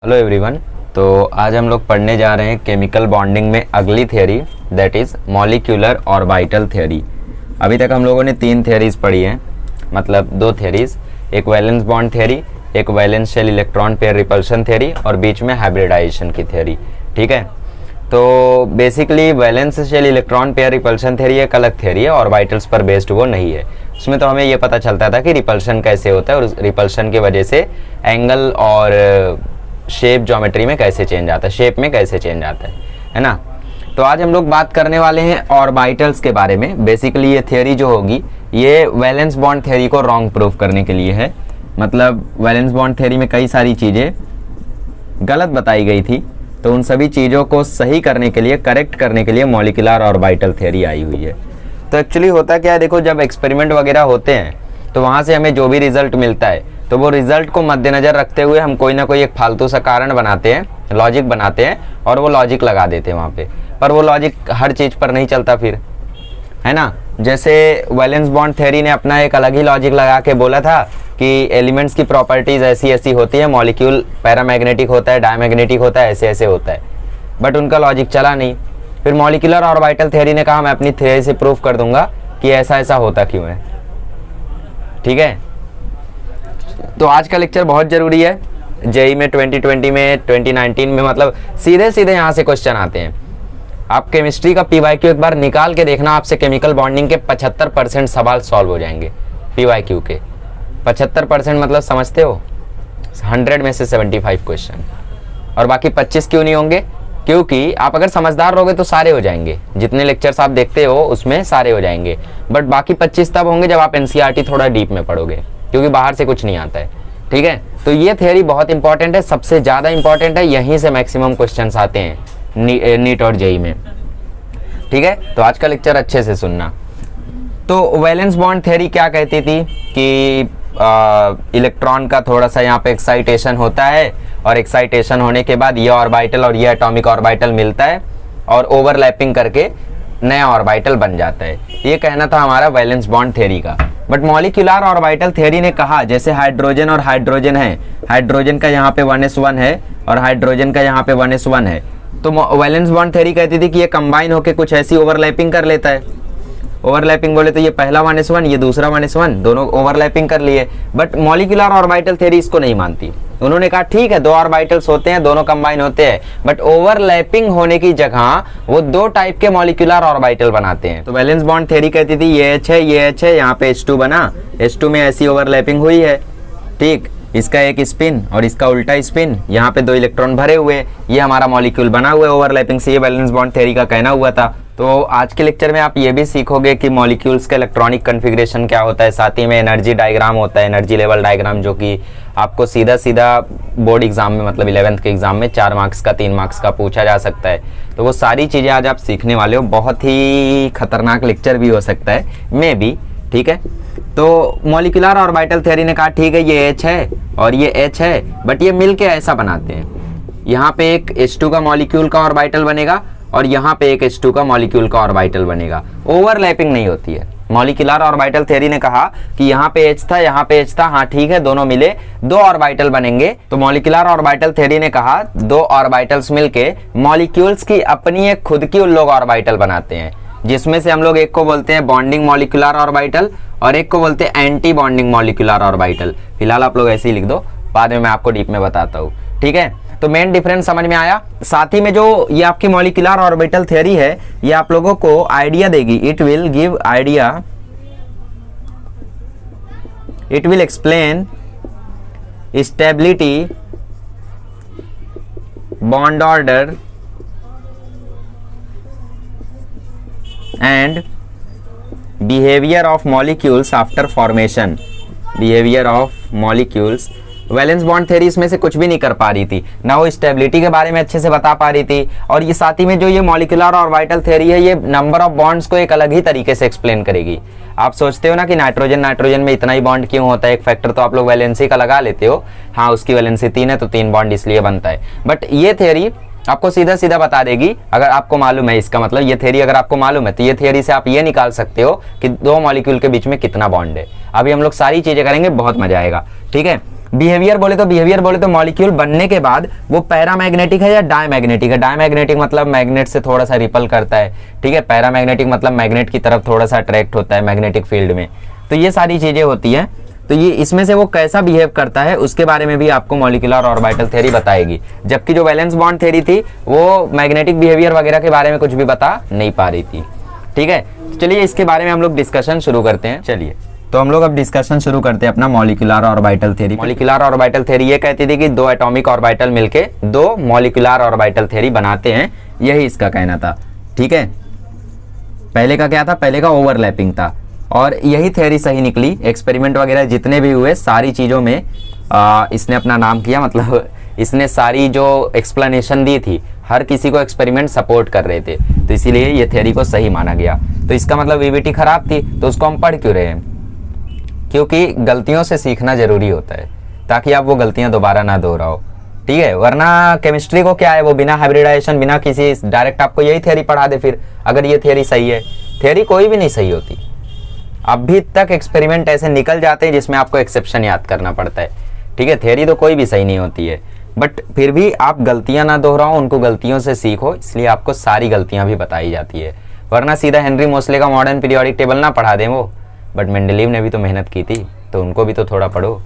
Hello everyone. तो आज हम लोग पढ़ने जा रहे हैं केमिकल बॉन्डिंग में अगली theory, that is molecular orbital theory. अभी तक हम लोगों ने 3 थ्योरीज पढ़ी हैं, मतलब 2 थ्योरीज, एक वैलेंस बॉन्ड थ्योरी, एक valence shell electron pair repulsion theory और बीच में हाइब्रिडाइजेशन की थ्योरी। ठीक है, तो basically valence shell electron pair repulsion theory एक अलग थ्योरी है, ऑर्बिटल्स पर बेस्ड वो नहीं है। उसमें तो हमें ये पता चलता था कि रिपल्शन कैसे होता है और रिपल्शन की वजह से एंगल और शेप ज्योमेट्री में कैसे चेंज आता है, शेप में कैसे चेंज आता है ना। तो आज हम लोग बात करने वाले हैं ऑर्बिटल्स के बारे में। बेसिकली ये थ्योरी जो होगी ये वैलेंस बॉन्ड थ्योरी को रॉन्ग प्रूफ करने के लिए है। मतलब वैलेंस बॉन्ड थ्योरी में कई सारी चीज़ें गलत बताई गई थी, तो उन सभी चीज़ों को सही करने के लिए, करेक्ट करने के लिए मॉलिक्यूलर ऑर्बिटल थ्योरी आई हुई है। तो एक्चुअली होता क्या है, देखो जब एक्सपेरिमेंट वगैरह होते हैं तो वहाँ से हमें जो भी रिजल्ट मिलता है तो वो रिजल्ट को मद्देनज़र रखते हुए हम कोई ना कोई एक फालतू सा कारण बनाते हैं, लॉजिक बनाते हैं और वो लॉजिक लगा देते हैं वहाँ पे। पर वो लॉजिक हर चीज़ पर नहीं चलता फिर, है ना। जैसे वैलेंस बॉन्ड थ्योरी ने अपना एक अलग ही लॉजिक लगा के बोला था कि एलिमेंट्स की प्रॉपर्टीज़ ऐसी ऐसी होती है, मॉलिक्यूल पैरामैग्नेटिक होता है, डायमैग्नेटिक होता है, ऐसे ऐसे होता है, बट उनका लॉजिक चला नहीं। फिर मॉलिक्यूलर ऑर्बिटल थ्योरी ने कहा मैं अपनी थ्योरी से प्रूफ कर दूंगा कि ऐसा ऐसा होता क्यों है। ठीक है, तो आज का लेक्चर बहुत ज़रूरी है। जेई में 2020 में 2019 में मतलब सीधे सीधे यहाँ से क्वेश्चन आते हैं। आप केमिस्ट्री का पीवाईक्यू एक बार निकाल के देखना, आपसे केमिकल बॉन्डिंग के 75% सवाल सॉल्व हो जाएंगे पीवाईक्यू के। 75% मतलब समझते हो, 100 में से 75 क्वेश्चन। और बाकी 25 क्यों नहीं होंगे? क्योंकि आप अगर समझदार रहोगे तो सारे हो जाएंगे, जितने लेक्चर्स आप देखते हो उसमें सारे हो जाएंगे। बट बाकी 25 तब होंगे जब आप एनसीईआरटी थोड़ा डीप में पढ़ोगे, क्योंकि बाहर से कुछ नहीं आता है। ठीक है, तो ये थ्योरी बहुत इंपॉर्टेंट है, सबसे ज़्यादा इंपॉर्टेंट है, यहीं से मैक्सिमम क्वेश्चंस आते हैं नीट और जेई में। ठीक है, तो आज का लेक्चर अच्छे से सुनना। तो वैलेंस बॉन्ड थ्योरी क्या कहती थी कि इलेक्ट्रॉन का थोड़ा सा यहाँ पे एक्साइटेशन होता है और एक्साइटेशन होने के बाद ये ऑर्बिटल और ये एटॉमिक ऑर्बिटल मिलता है और ओवरलैपिंग करके नया ऑर्बिटल बन जाता है। ये कहना था हमारा वैलेंस बॉन्ड थ्योरी का। बट मॉलिक्यूलर ऑर्बिटल थ्योरी ने कहा जैसे हाइड्रोजन और हाइड्रोजन है, हाइड्रोजन का यहाँ पे 1s1 है और हाइड्रोजन का यहाँ पे 1s1 है, तो वैलेंस बॉन्ड थ्योरी कहती थी कि ये कंबाइन होकर कुछ ऐसी ओवरलैपिंग कर लेता है। ओवरलैपिंग बोले तो ये पहला 1s1 ये दूसरा 1s1, दोनों ओवरलैपिंग कर लिए। बट मॉलिक्यूलर ऑर्बिटल थ्योरी इसको नहीं मानती। उन्होंने कहा ठीक है, 2 ऑर्बिटल्स होते हैं, दोनों कंबाइन होते हैं, बट ओवरलैपिंग होने की जगह वो 2 टाइप के मॉलिक्यूलर ऑर्बिटल बनाते हैं। तो वैलेंस बॉन्ड थ्योरी कहती थी ये H है, ये H है, यहाँ पे H2 बना, H2 में ऐसी ओवरलैपिंग हुई है। ठीक, इसका एक स्पिन और इसका उल्टा स्पिन, यहाँ पे 2 इलेक्ट्रॉन भरे हुए, ये हमारा मॉलिक्यूल बना हुआ है ओवरलैपिंग से। ये वैलेंस बॉन्ड थ्योरी का कहना हुआ था। तो आज के लेक्चर में आप ये भी सीखोगे कि मॉलिक्यूल्स का इलेक्ट्रॉनिक कन्फिग्रेशन क्या होता है, साथ ही में एनर्जी डायग्राम होता है, एनर्जी लेवल डायग्राम, जो कि आपको सीधा सीधा बोर्ड एग्जाम में मतलब 11th के एग्जाम में 4 मार्क्स का 3 मार्क्स का पूछा जा सकता है। तो वो सारी चीज़ें आज आप सीखने वाले हो। बहुत ही खतरनाक लेक्चर भी हो सकता है, मे बी। ठीक है, तो मॉलिक्यूलर ऑर्बिटल थ्योरी ने कहा ठीक है ये H है और ये H है, बट ये मिलके ऐसा बनाते हैं, यहाँ पे एक H2 का मॉलिक्यूल का ऑर्बिटल बनेगा और यहाँ पे एक H2 का मॉलिक्यूल का ऑर्बिटल बनेगा। ओवरलैपिंग नहीं होती है। मॉलिक्यूलर ऑर्बिटल थ्योरी ने कहा कि यहाँ पे H था, यहाँ पे H था, हाँ ठीक है, दोनों मिले 2 ऑर्बिटल बनेंगे। तो मॉलिक्यूलर ऑर्बिटल थ्योरी ने कहा 2 ऑर्बिटल्स मिलके मॉलिक्यूल्स की अपनी एक खुद की उन लोग ऑर्बिटल बनाते हैं, जिसमें से हम लोग एक को बोलते हैं बॉन्डिंग मॉलिक्यूलर ऑर्बिटल और एक को बोलते हैं एंटी बॉन्डिंग मॉलिक्यूलर ऑर्बिटल। फिलहाल आप लोग ऐसे ही लिख दो, बाद में मैं आपको डीप में बताता हूँ। ठीक है, तो मेन डिफरेंस समझ में आया। साथ ही में जो ये आपकी मॉलिक्यूलर ऑर्बिटल थ्योरी है ये आप लोगों को आइडिया देगी, it will give idea, it will explain stability, bond order and behaviour of molecules after formation. Behaviour of molecules, valence bond theory इसमें से कुछ भी नहीं कर पा रही थी, ना वो स्टेबिलिटी के बारे में अच्छे से बता पा रही थी, और ये साथ ही में जो ये मॉलिक्यूलर ऑर्बिटल थ्योरी है ये नंबर ऑफ बॉन्ड्स को एक अलग ही तरीके से एक्सप्लेन करेगी। आप सोचते हो ना कि नाइट्रोजन में इतना ही बॉन्ड क्यों होता है, एक फैक्टर तो आप लोग वैलेंसी का लगा लेते हो, हाँ उसकी वैलेंसी 3 है तो 3 बॉन्ड इसलिए बनता है। बट ये थ्योरी आपको सीधा सीधा बता देगी, अगर आपको मालूम है, इसका मतलब ये थ्योरी अगर आपको मालूम है तो ये थ्योरी से आप ये निकाल सकते हो कि 2 मॉलिक्यूल के बीच में कितना बॉन्ड है। अभी हम लोग सारी चीजें करेंगे, बहुत मजा आएगा। ठीक है, बिहेवियर बोले तो मॉलिक्यूल बनने के बाद वो पैरामैग्नेटिक है या डायमैग्नेटिक है। डायमैग्नेटिक मतलब मैग्नेट से थोड़ा सा रिपल करता है, ठीक है। पैरामैग्नेटिक मतलब मैग्नेट की तरफ थोड़ा सा अट्रैक्ट होता है मैग्नेटिक फील्ड में। तो ये सारी चीजें होती हैं। तो ये इसमें से वो कैसा बिहेव करता है उसके बारे में भी आपको मॉलिक्यूलर ऑर्बिटल थ्योरी बताएगी, जबकि जो वैलेंस बॉन्ड थ्योरी थी वो मैग्नेटिक बिहेवियर वगैरह के बारे में कुछ भी बता नहीं पा रही थी, ठीक है। चलिए इसके बारे में हम लोग डिस्कशन शुरू करते हैं। चलिए तो हम लोग अब डिस्कशन शुरू करते हैं अपना molecular orbital theory. Molecular orbital theory ये कहती थी कि दो एटॉमिक ऑर्बिटल मिलके दो मॉलिक्यूलर ऑर्बिटल थ्योरी बनाते हैं, यही इसका कहना था, ठीक है। पहले का क्या था, पहले का ओवरलैपिंग था और यही थ्योरी सही निकली। एक्सपेरिमेंट वगैरह जितने भी हुए सारी चीज़ों में इसने अपना नाम किया, मतलब इसने सारी जो एक्सप्लेनेशन दी थी हर किसी को एक्सपेरिमेंट सपोर्ट कर रहे थे, तो इसीलिए ये थ्योरी को सही माना गया। तो इसका मतलब वीवीटी खराब थी तो उसको हम पढ़ क्यों रहे हैं, क्योंकि गलतियों से सीखना जरूरी होता है ताकि आप वो गलतियां दोबारा ना दोहराओ, ठीक है। वरना केमिस्ट्री को क्या है, वो बिना हाइब्रिडाइजेशन बिना किसी डायरेक्ट आपको यही थ्योरी पढ़ा दे। फिर अगर ये थ्योरी सही है, थ्योरी कोई भी नहीं सही होती। अभी तक एक्सपेरिमेंट ऐसे निकल जाते हैं जिसमें आपको एक्सेप्शन याद करना पड़ता है, ठीक है। थ्योरी तो कोई भी सही नहीं होती है, बट फिर भी आप गलतियां ना दोहराओ, उनको गलतियों से सीखो, इसलिए आपको सारी गलतियां भी बताई जाती है। वरना सीधा हेनरी मोसले का मॉडर्न पीरियोडिक टेबल ना पढ़ा दें वो, बट मेंडलीव ने भी तो मेहनत की थी तो उनको भी तो थोड़ा पढ़ो,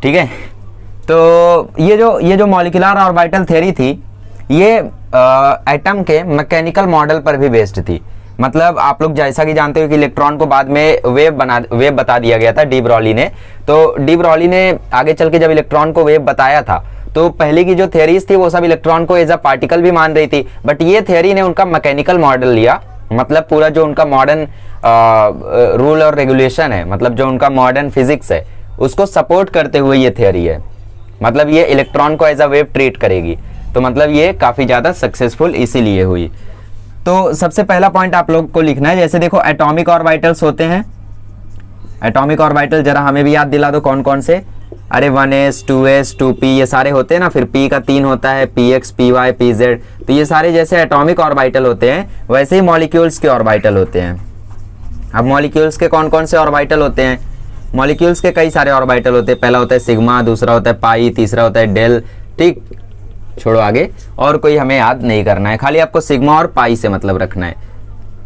ठीक है। तो ये जो मॉलिक्यूलर ऑर्बिटल थ्योरी थी ये एटम के मैकेनिकल मॉडल पर भी बेस्ड थी। मतलब आप लोग जैसा कि जानते हो कि इलेक्ट्रॉन को बाद में वेव बता दिया गया था डी ब्रॉली ने। तो डी ब्रॉली ने आगे चल के जब इलेक्ट्रॉन को वेव बताया था तो पहले की जो थ्योरीज थी वो सब इलेक्ट्रॉन को एज अ पार्टिकल भी मान रही थी, बट ये थ्योरी ने उनका मैकेनिकल मॉडल लिया। मतलब पूरा जो उनका मॉडर्न रूल और रेगुलेशन है, मतलब जो उनका मॉडर्न फिजिक्स है उसको सपोर्ट करते हुए ये थ्योरी है। मतलब ये इलेक्ट्रॉन को एज अ वेव ट्रीट करेगी, तो मतलब ये काफी ज्यादा सक्सेसफुल इसीलिए हुई। तो सबसे पहला पॉइंट आप लोग को लिखना है, जैसे देखो एटॉमिक ऑर्बिटल्स होते हैं। एटॉमिक ऑर्बिटल जरा हमें भी याद दिला दो कौन कौन से। अरे 1s 2s 2p ये सारे होते हैं ना, फिर p का 3 होता है, px py pz। तो ये सारे जैसे एटॉमिक ऑर्बिटल होते हैं वैसे ही मॉलिक्यूल्स के ऑर्बिटल होते हैं। अब मॉलिक्यूल्स के कौन कौन से ऑर्बिटल होते हैं, मॉलिक्यूल्स के कई सारे ऑर्बिटल होते हैं। पहला होता है सिग्मा, दूसरा होता है पाई, तीसरा होता है डेल, ठीक। छोड़ो आगे, और कोई हमें याद नहीं करना है, खाली आपको सिग्मा और पाई से मतलब रखना है।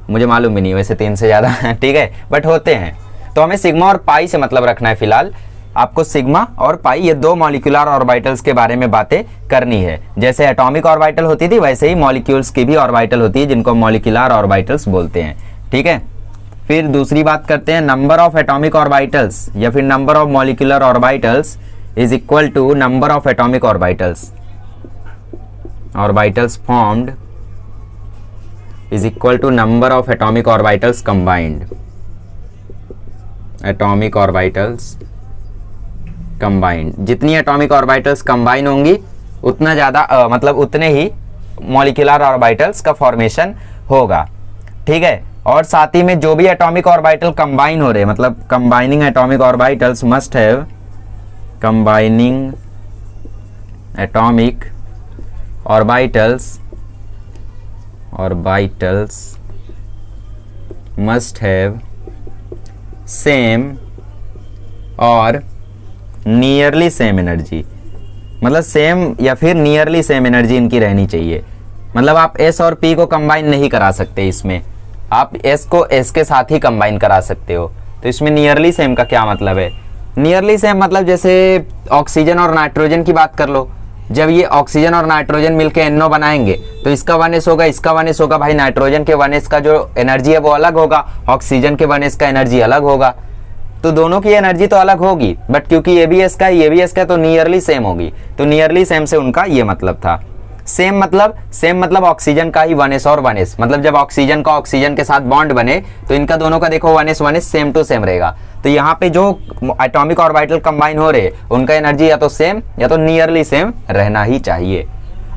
मुझे मालूम भी नहीं वैसे 3 से ज्यादा ठीक है, बट होते हैं। तो हमें सिग्मा और पाई से मतलब रखना है फिलहाल। आपको सिग्मा और पाई ये दो मॉलिक्यूलर ऑर्बिटल्स के बारे में बातें करनी है। जैसे एटॉमिक ऑर्बिटल होती थी वैसे ही मॉलिक्यूल्स की भी ऑर्बिटल होती है जिनको मॉलिक्यूलर ऑर्बिटल्स बोलते हैं, ठीक है। फिर दूसरी बात करते हैं, नंबर ऑफ एटॉमिक ऑर्बिटल्स या फिर number of molecular orbitals is equal to number of atomic orbitals. Orbitals formed is equal to number of atomic orbitals combined. Atomic orbitals combined, जितनी एटॉमिक ऑर्बिटल्स कंबाइन होंगी उतना ज्यादा मतलब उतने ही molecular orbitals का फॉर्मेशन होगा, ठीक है। और साथ ही में जो भी एटॉमिक ऑर्बिटल कंबाइन हो रहे हैं, मतलब combining atomic orbitals must have, combining atomic orbitals must have same और नियरली सेम एनर्जी। मतलब सेम या फिर नियरली सेम एनर्जी इनकी रहनी चाहिए। मतलब आप S और P को कंबाइन नहीं करा सकते, इसमें आप S को S के साथ ही कंबाइन करा सकते हो। तो इसमें नियरली सेम का क्या मतलब है, नियरली सेम मतलब जैसे ऑक्सीजन और नाइट्रोजन की बात कर लो। जब ये ऑक्सीजन और नाइट्रोजन मिलके NO बनाएंगे तो इसका 1s होगा, इसका 1s होगा। भाई नाइट्रोजन के 1s का जो एनर्जी है वो अलग होगा, ऑक्सीजन के 1s का एनर्जी अलग होगा। तो दोनों की एनर्जी तो अलग होगी, बट क्योंकि ये भी S का है ये भी S का है तो नियरली सेम होगी। तो नियरली सेम से उनका ये मतलब था। सेम मतलब ऑक्सीजन का ही 1s और 1s, मतलब जब ऑक्सीजन का ऑक्सीजन के साथ बॉन्ड बने तो इनका दोनों का देखो 1s सेम टू सेम रहेगा। तो यहाँ पे जो एटॉमिक ऑर्बिटल कंबाइन हो रहे उनका एनर्जी या तो सेम या तो नियरली सेम रहना ही चाहिए।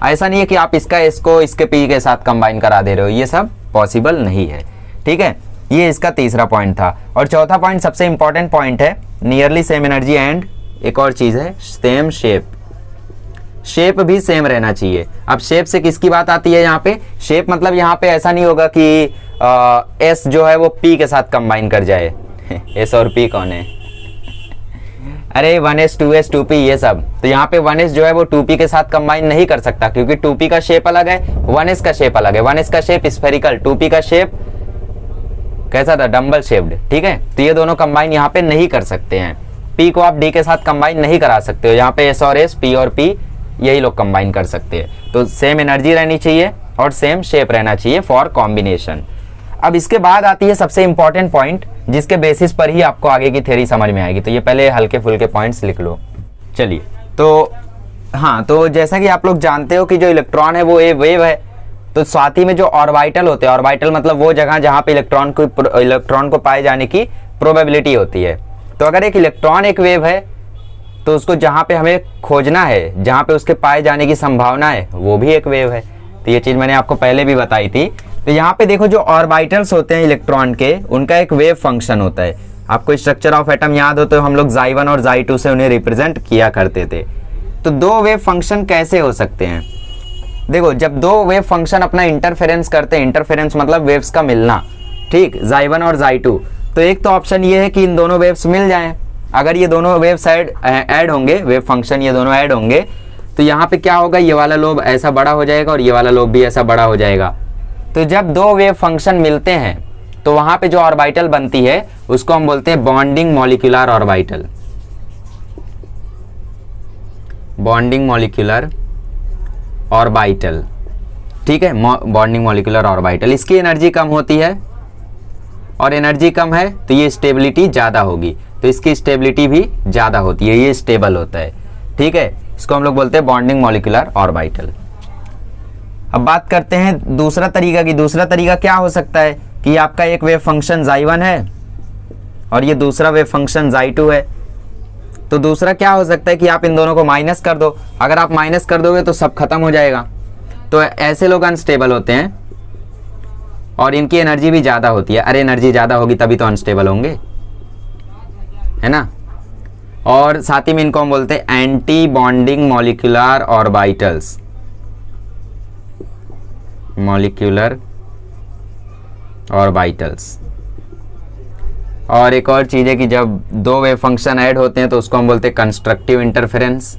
ऐसा नहीं है कि आप इसका S को इसके P के साथ कंबाइन करा दे रहे हो, ये सब पॉसिबल नहीं है, ठीक है। ये इसका तीसरा पॉइंट था। और चौथा पॉइंट सबसे इंपॉर्टेंट पॉइंट है, नियरली सेम एनर्जी एंड एक और चीज है सेम शेप। शेप भी सेम रहना चाहिए। अब शेप से किसकी बात आती है यहाँ पे, शेप मतलब यहाँ पे ऐसा नहीं होगा कि S जो है वो P के साथ कंबाइन कर जाए S और P कौन है अरे 1s 2s 2p ये सब, तो यहाँ पे 1s जो है वो 2p के साथ कंबाइन नहीं कर सकता क्योंकि 2p का शेप अलग है, 1s का शेप अलग है। 1s का शेप स्फेरिकल, 2p का शेप कैसा था, डम्बल शेप्ड, ठीक है। तो ये दोनों कंबाइन यहाँ पे नहीं कर सकते हैं। p को आप d के साथ कंबाइन नहीं करा सकते हो, यहाँ पे s और s, p और p यही लोग कंबाइन कर सकते हैं। तो सेम एनर्जी रहनी चाहिए और सेम शेप रहना चाहिए फॉर कॉम्बिनेशन। अब इसके बाद आती है सबसे इंपॉर्टेंट पॉइंट, जिसके बेसिस पर ही आपको आगे की थ्योरी समझ में आएगी। तो ये पहले हल्के फुल्के पॉइंट्स लिख लो। चलिए, तो हाँ, तो जैसा कि आप लोग जानते हो कि जो इलेक्ट्रॉन है वो वेव है, तो साथ ही में जो ऑर्बिटल होते हैं, ऑर्बिटल मतलब वो जगह जहाँ पे इलेक्ट्रॉन को पाए जाने की प्रोबेबिलिटी होती है। तो अगर एक इलेक्ट्रॉन एक वेव है तो उसको जहाँ पे हमें खोजना है, जहाँ पे उसके पाए जाने की संभावना है, वो भी एक वेव है। तो ये चीज़ मैंने आपको पहले भी बताई थी। तो यहाँ पे देखो जो ऑर्बिटल्स होते हैं इलेक्ट्रॉन के, उनका एक वेव फंक्शन होता है। आपको स्ट्रक्चर ऑफ एटम याद हो तो हम लोग Xi1 और Xi2 से उन्हें रिप्रेजेंट किया करते थे। तो दो वेव फंक्शन कैसे हो सकते हैं? देखो, जब दो वेव फंक्शन अपना इंटरफेरेंस करते हैं, इंटरफेरेंस मतलब वेव्स का मिलना, ठीक, Xi1 और Xi2, तो एक तो ऑप्शन ये है कि इन दोनों वेव्स मिल जाएं। अगर ये दोनों वेव्स ऐड होंगे, वेव फंक्शन ये दोनों ऐड होंगे, तो यहाँ पे क्या होगा, ये वाला लोब ऐसा बड़ा हो जाएगा और ये वाला लोब भी ऐसा बड़ा हो जाएगा। तो जब दो वेव फंक्शन मिलते हैं तो वहां पे जो ऑर्बिटल बनती है उसको हम बोलते हैं bonding molecular orbital. Bonding molecular orbital, ठीक है, बॉन्डिंग मॉलिक्यूलर ऑर्बिटल। इसकी एनर्जी कम होती है और एनर्जी कम है तो ये स्टेबिलिटी ज्यादा होगी, तो इसकी स्टेबिलिटी भी ज्यादा होती है, ये स्टेबल होता है, ठीक है। इसको हम लोग बोलते हैं बॉन्डिंग मॉलिक्यूलर ऑर्बिटल। अब बात करते हैं दूसरा तरीका की। दूसरा तरीका क्या हो सकता है कि आपका एक वेव फंक्शन Xi1 है और ये दूसरा वेव फंक्शन Xi2 है। तो दूसरा क्या हो सकता है कि आप इन दोनों को माइनस कर दो। अगर आप माइनस कर दोगे तो सब खत्म हो जाएगा। तो ऐसे लोग अनस्टेबल होते हैं और इनकी एनर्जी भी ज़्यादा होती है। अरे एनर्जी ज़्यादा होगी तभी तो अनस्टेबल होंगे, है ना। और साथ ही में इनको हम बोलते हैं anti bonding molecular orbitals, molecular orbitals. और एक और चीज है कि जब दो वेव फंक्शन ऐड होते हैं तो उसको हम बोलते हैं कंस्ट्रक्टिव इंटरफेरेंस।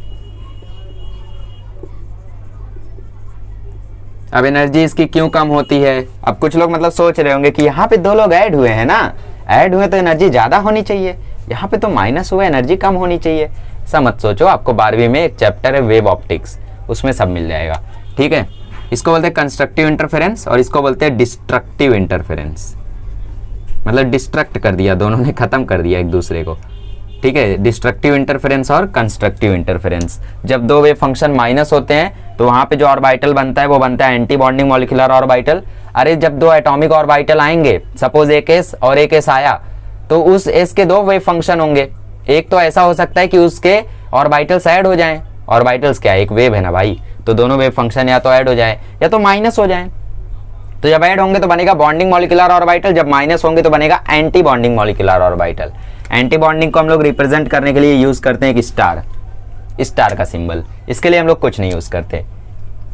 अब एनर्जी इसकी क्यों कम होती है? अब कुछ लोग मतलब सोच रहे होंगे कि यहाँ पे दो लोग ऐड हुए हैं ना, ऐड हुए तो एनर्जी ज्यादा होनी चाहिए, यहाँ पे तो माइनस हुआ, एनर्जी कम होनी चाहिए। ऐसा मत सोचो, आपको 12वीं में एक चैप्टर है वेव ऑप्टिक्स, उसमें सब मिल जाएगा, ठीक है। इसको बोलते हैं कंस्ट्रक्टिव इंटरफेरेंस और इसको बोलते हैं डिस्ट्रक्टिव इंटरफेरेंस। मतलब डिस्ट्रक्ट कर दिया, दोनों ने खत्म कर दिया एक दूसरे को, ठीक है। डिस्ट्रक्टिव इंटरफेरेंस और कंस्ट्रक्टिव इंटरफेरेंस। जब दो वेव फंक्शन माइनस होते हैं तो वहां पे जो ऑर्बिटल बनता है वो बनता है एंटी बॉन्डिंग मॉलिक्यूलर ऑर्बिटल। अरे जब दो एटॉमिक ऑर्बिटल आएंगे, सपोज एक एस और एक एस आया, तो उस एस के दो वेव फंक्शन होंगे। एक तो ऐसा हो सकता है कि उसके ऑर्बिटल्स ऐड हो जाएं। ऑर्बिटल्स क्या है, एक वेव है ना भाई, तो दोनों वेव फंक्शन या तो ऐड हो जाए या तो माइनस हो जाए। तो जब ऐड होंगे तो बनेगा बॉन्डिंग मॉलिक्यूलर ऑर्बिटल, जब माइनस होंगे तो बनेगा anti bonding molecular orbital. Anti bonding को हम लोग रिप्रेजेंट करने के लिए यूज करते हैं एक स्टार, स्टार का सिंबल। इसके लिए हम लोग कुछ नहीं यूज करते,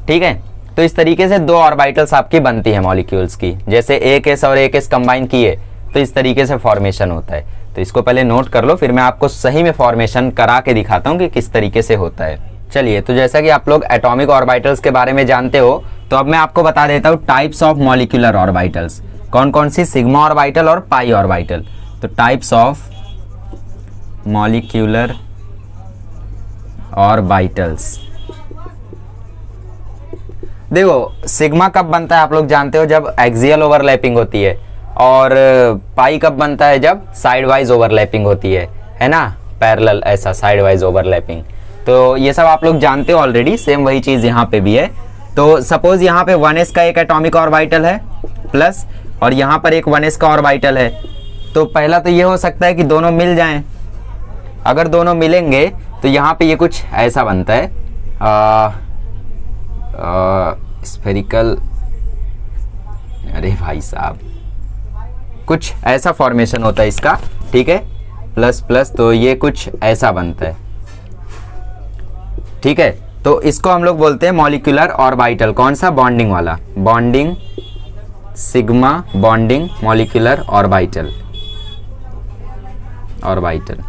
ठीक है। तो इस तरीके से दो ऑर्बिटल्स आपकी बनती है मॉलिक्यूल्स की। जैसे एक एस और एक एस कंबाइन किए तो इस तरीके से फॉर्मेशन होता है। तो इसको पहले नोट कर लो, फिर मैं आपको सही में फॉर्मेशन करा के दिखाता हूँ कि किस तरीके से होता है। चलिए, तो जैसा कि आप लोग एटॉमिक ऑर्बिटल्स के बारे में जानते हो, तो अब मैं आपको बता देता हूँ टाइप्स ऑफ मॉलिक्यूलर ऑर्बिटल्स कौन कौन सी, सिग्मा ऑर्बिटल और पाई ऑर्बिटल। तो टाइप्स ऑफ मॉलिक्यूलर ऑर्बिटल्स, देखो सिग्मा कब बनता है आप लोग जानते हो, जब एक्सियल ओवरलैपिंग होती है। और पाई कब बनता है, जब साइड वाइज ओवरलैपिंग होती है ना, पैरेलल ऐसा साइड वाइज ओवरलैपिंग। तो ये सब आप लोग जानते हो ऑलरेडी, सेम वही चीज यहाँ पे भी है। तो सपोज यहाँ पे 1s का एक एटॉमिक ऑर्बिटल है प्लस, और यहाँ पर एक 1s का ऑर्बिटल है। तो पहला तो ये हो सकता है कि दोनों मिल जाएं। अगर दोनों मिलेंगे तो यहाँ पे ये कुछ ऐसा बनता है, स्फेरिकल, अरे भाई साहब, कुछ ऐसा फॉर्मेशन होता है इसका, ठीक है, प्लस प्लस, तो ये कुछ ऐसा बनता है, ठीक है। तो इसको हम लोग बोलते हैं मॉलिक्यूलर ऑर्बिटल। कौन सा, बॉन्डिंग वाला, bonding sigma bonding molecular orbital, orbital.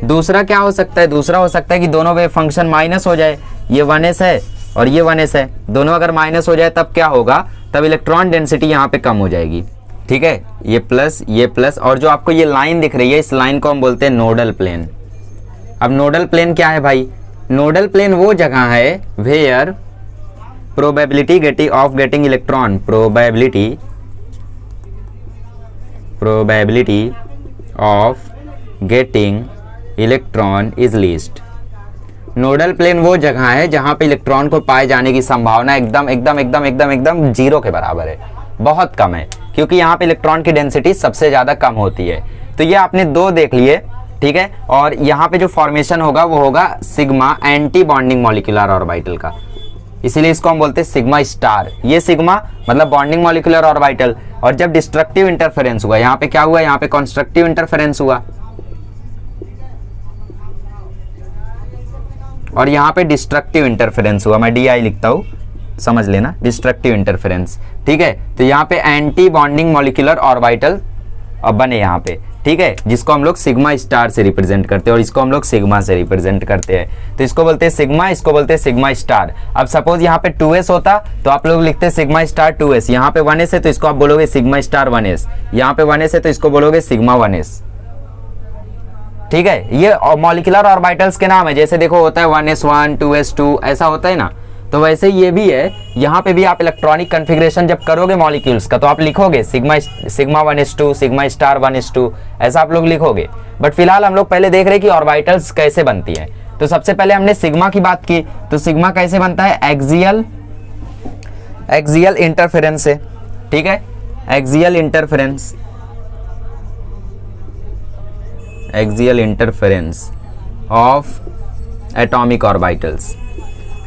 दूसरा क्या हो सकता है, दूसरा हो सकता है कि दोनों वेव फंक्शन माइनस हो जाए, ये 1s है और ये 1s है, दोनों अगर माइनस हो जाए तब क्या होगा, तब इलेक्ट्रॉन डेंसिटी यहाँ पे कम हो जाएगी। ठीक है, ये प्लस और जो आपको ये लाइन दिख रही है, इस लाइन को हम बोलते हैं नोडल प्लेन। अब नोडल प्लेन क्या है भाई, नोडल प्लेन वो जगह है where probability of getting electron, probability of getting electron is least. Nodal plane वो जगह है जहां पे इलेक्ट्रॉन को पाए जाने की संभावना एकदम जीरो के बराबर है, बहुत कम है, क्योंकि यहाँ पे इलेक्ट्रॉन की डेंसिटी सबसे ज्यादा कम होती है। तो ये आपने दो देख लिए, ठीक है, और यहाँ पे जो फॉर्मेशन होगा वो होगा sigma anti bonding molecular orbital का, इसीलिए इसको हम बोलते हैं सिग्मा स्टार। ये सिग्मा मतलब बॉन्डिंग मॉलिक्यूलर ऑर्बिटल, और जब डिस्ट्रक्टिव इंटरफेरेंस हुआ, यहाँ पे क्या हुआ, यहाँ पे कंस्ट्रक्टिव इंटरफेरेंस हुआ, और यहाँ पे डिस्ट्रक्टिव इंटरफेरेंस हुआ, मैं DI लिखता हूँ, समझ लेना, डिस्ट्रक्टिव इंटरफेरेंस। ठीक है, तो यहाँ पे एंटी बॉन्डिंग मॉलिक्यूलर ऑर्बिटल बने यहाँ पे, ठीक है, जिसको हम लोग सिग्मा स्टार से रिप्रेजेंट करते हैं और इसको हम लोग सिग्मा से रिप्रेजेंट करते हैं। तो इसको बोलते हैं सिग्मा, इसको बोलते हैं सिग्मा स्टार। अब सपोज यहाँ पे 2s होता तो आप लोग लिखते हैं सिग्मा स्टार 2s, यहाँ पे 1s है तो इसको आप बोलोगे सिग्मा स्टार 1s, यहाँ पे 1s है तो इसको बोलोगे सिग्मा 1s। ठीक है, ये मॉलिक्यूलर ऑर्बिटल्स के नाम है, जैसे देखो होता है 1s1 2s2 ऐसा होता है ना, तो वैसे ये भी है। यहाँ पे भी आप इलेक्ट्रॉनिक कॉन्फ़िगरेशन जब करोगे मॉलिक्यूल्स का तो आप लिखोगे sigma 1s2 sigma star 1s2 ऐसा आप लोग लिखोगे। बट फिलहाल हम लोग पहले देख रहे हैं कि ऑर्बिटल्स कैसे बनती है। तो सबसे पहले हमने सिग्मा की बात की, तो सिग्मा कैसे बनता है, एक्सियल इंटरफेरेंस से। ठीक है, axial interference of atomic orbitals.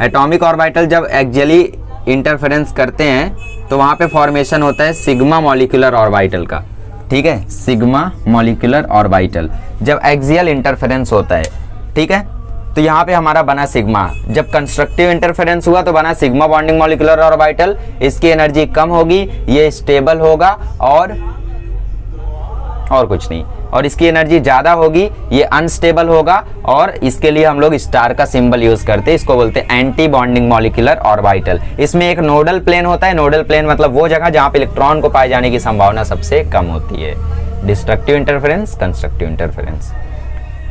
Atomic orbital जब एक्सियली इंटरफेरेंस करते हैं तो वहां पे फॉर्मेशन होता है सिग्मा मॉलिक्यूलर ऑर्बिटल का। ठीक है, सिग्मा मॉलिक्यूलर ऑर्बिटल जब एक्सियल इंटरफेरेंस होता है, ठीक है, तो यहाँ पे हमारा बना सिग्मा। जब कंस्ट्रक्टिव इंटरफेरेंस हुआ तो बना सिग्मा बॉन्डिंग मॉलिक्यूलर ऑर्बिटल, इसकी एनर्जी कम होगी, ये स्टेबल होगा और कुछ नहीं, और इसकी एनर्जी ज्यादा होगी, ये अनस्टेबल होगा, और इसके लिए हम लोग स्टार का सिंबल यूज करते हैं, इसको बोलते हैं एंटी बॉन्डिंग मॉलिक्यूलर ऑर्बिटल। इसमें एक नोडल प्लेन होता है, नोडल प्लेन मतलब वो जगह जहां पे इलेक्ट्रॉन को पाए जाने की संभावना सबसे कम होती है। Destructive interference, constructive interference.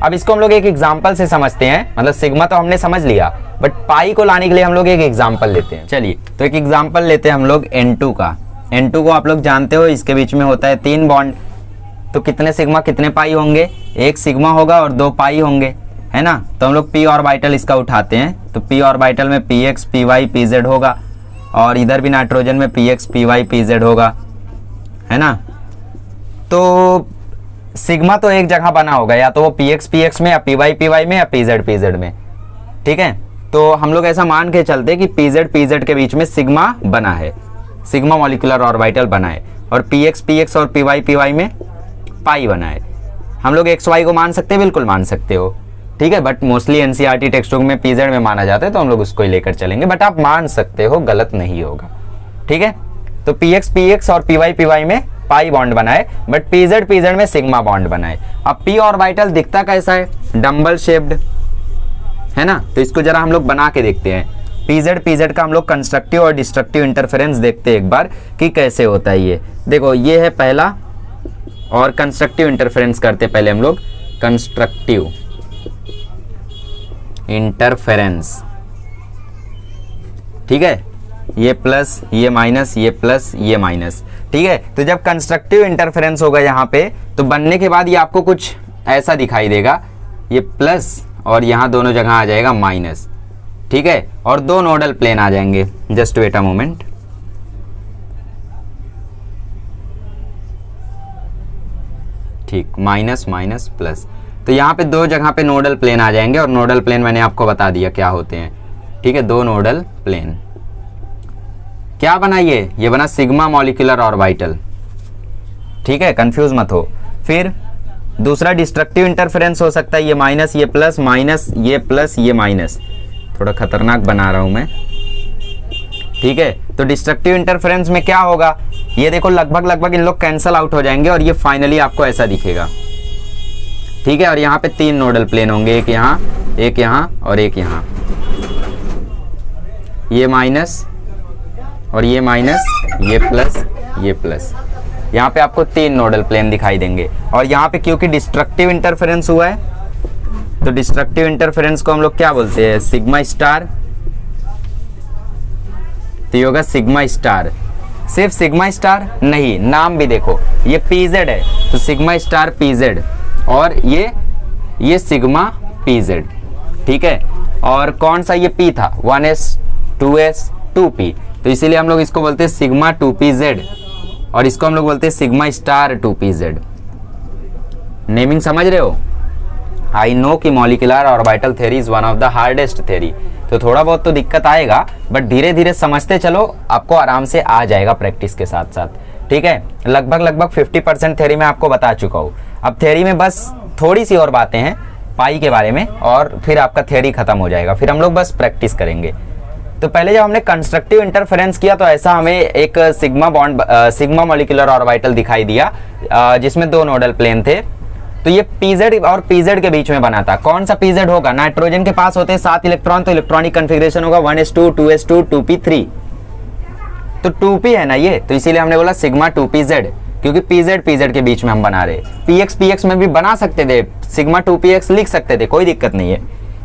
अब इसको हम लोग एक एग्जाम्पल से समझते हैं, मतलब सिग्मा तो हमने समझ लिया, बट पाई को लाने के लिए हम लोग एक एग्जाम्पल लेते हैं। चलिए, तो एक एग्जाम्पल लेते हैं हम लोग N2 का। N2 को आप लोग जानते हो, इसके बीच में होता है 3 बॉन्ड, तो कितने सिग्मा कितने पाई होंगे, 1 सिग्मा होगा और 2 पाई होंगे, है ना। तो हम लोग p ऑर्बिटल इसका उठाते हैं, तो p ऑर्बिटल में px py pz होगा, और इधर भी नाइट्रोजन में px py pz होगा, है ना। तो सिग्मा तो एक जगह बना होगा, या तो वो px px में, या py py में, या pz pz में। ठीक है, तो हम लोग ऐसा मान के चलते हैं कि pz pz के बीच में सिग्मा बना है, सिग्मा मॉलिक्यूलर ऑर्बिटल बना है, और px px और py py में पाई बना है। हम लोग xy को मान सकते हैं, बिल्कुल मान सकते हो, ठीक है, but mostly NCERT text book में pz में माना जाता है, तो हम लोग उसको ही लेकर चलेंगे, बट आप मान सकते हो, गलत नहीं होगा। ठीक है, तो px px और py py में पाई बॉन्ड बना है, बट pz pz में सिग्मा बॉन्ड बना है। अब p ऑर्बिटल दिखता कैसा है, डम्बल शेप्ड, है ना। तो इसको जरा हम लोग बना के देखते हैं, pz pz का हम लोग कंस्ट्रक्टिव और डिस्ट्रक्टिव इंटरफेरेंस देखते हैं एक बार कि कैसे होता है। ये देखो, ये है पहला, और कंस्ट्रक्टिव इंटरफेरेंस करते पहले हम लोग, कंस्ट्रक्टिव इंटरफेरेंस। ठीक है, ये प्लस, ये माइनस, ये प्लस, ये माइनस। ठीक है, तो जब कंस्ट्रक्टिव इंटरफेरेंस होगा यहाँ पे, तो बनने के बाद ये आपको कुछ ऐसा दिखाई देगा, ये प्लस और यहाँ दोनों जगह आ जाएगा माइनस। ठीक है, और 2 नोडल प्लेन आ जाएंगे। जस्ट वेट अ मोमेंट, ठीक, माइनस माइनस प्लस, तो यहाँ पे 2 जगह पे नोडल प्लेन आ जाएंगे, और नोडल प्लेन मैंने आपको बता दिया क्या होते हैं। ठीक है, 2 नोडल प्लेन। क्या बना ये बना सिग्मा मॉलिक्यूलर ऑर्बिटल। ठीक है, कंफ्यूज मत हो। फिर दूसरा डिस्ट्रक्टिव इंटरफेरेंस हो सकता है, ये माइनस, ये प्लस, माइनस, ये प्लस, ये माइनस, थोड़ा खतरनाक बना रहा हूं मैं। ठीक है, तो डिस्ट्रक्टिव इंटरफेरेंस में क्या होगा, ये देखो लगभग इन लोग कैंसल आउट हो जाएंगे, और ये फाइनली आपको ऐसा दिखेगा। ठीक है, और यहाँ पे 3 नोडल प्लेन होंगे, एक यहाँ और एक यहाँ, ये माइनस और ये माइनस, ये प्लस। यहाँ पे आपको 3 नोडल प्लेन दिखाई देंगे। और यहाँ पे क्योंकि डिस्ट्रक्टिव इंटरफेरेंस हुआ है, तो डिस्ट्रक्टिव इंटरफेरेंस को हम लोग क्या बोलते हैं, सिग्मा स्टार। तो ये होगा सिग्मा स्टार। सिर्फ सिग्मा स्टार नहीं, नाम भी देखो, ये पीजेड है तो सिग्मा स्टार पीजेड, और ये सिग्मा पीजेड, ठीक है। और कौन सा ये पी था, 1s 2s 2p, तो इसीलिए हम लोग इसको बोलते हैं सिग्मा 2pz, और इसको हम लोग बोलते हैं सिग्मा स्टार 2pz। नेमिंग समझ रहे हो। आई नो कि molecular orbital theory is one of the hardest theory, तो थोड़ा बहुत तो दिक्कत आएगा, बट धीरे धीरे समझते चलो, आपको आराम से आ जाएगा प्रैक्टिस के साथ साथ, ठीक है। लगभग 50% थ्योरी में आपको बता चुका हूँ। अब थ्योरी में बस थोड़ी सी और बातें हैं पाई के बारे में, और फिर आपका थ्योरी खत्म हो जाएगा, फिर हम लोग बस प्रैक्टिस करेंगे। तो पहले जब हमने कंस्ट्रक्टिव इंटरफेरेंस किया तो ऐसा हमें एक सिग्मा मॉलिक्यूलर ऑर्बिटल दिखाई दिया, जिसमें 2 नोडल प्लेन थे। तो ये पीजेड और पीजेड के बीच में बना था। कौन सा पीजेड होगा, नाइट्रोजन के पास होते हैं 7 इलेक्ट्रॉन, तो इलेक्ट्रॉनिक कन्फिग्रेशन होगा 1s2 2s2 2p3, तो 2p है ना ये, तो इसीलिए हमने बोला सिग्मा 2pz, क्योंकि पीजेड के बीच में हम बना रहे। px में भी बना सकते थे, सिग्मा 2px लिख सकते थे, कोई दिक्कत नहीं है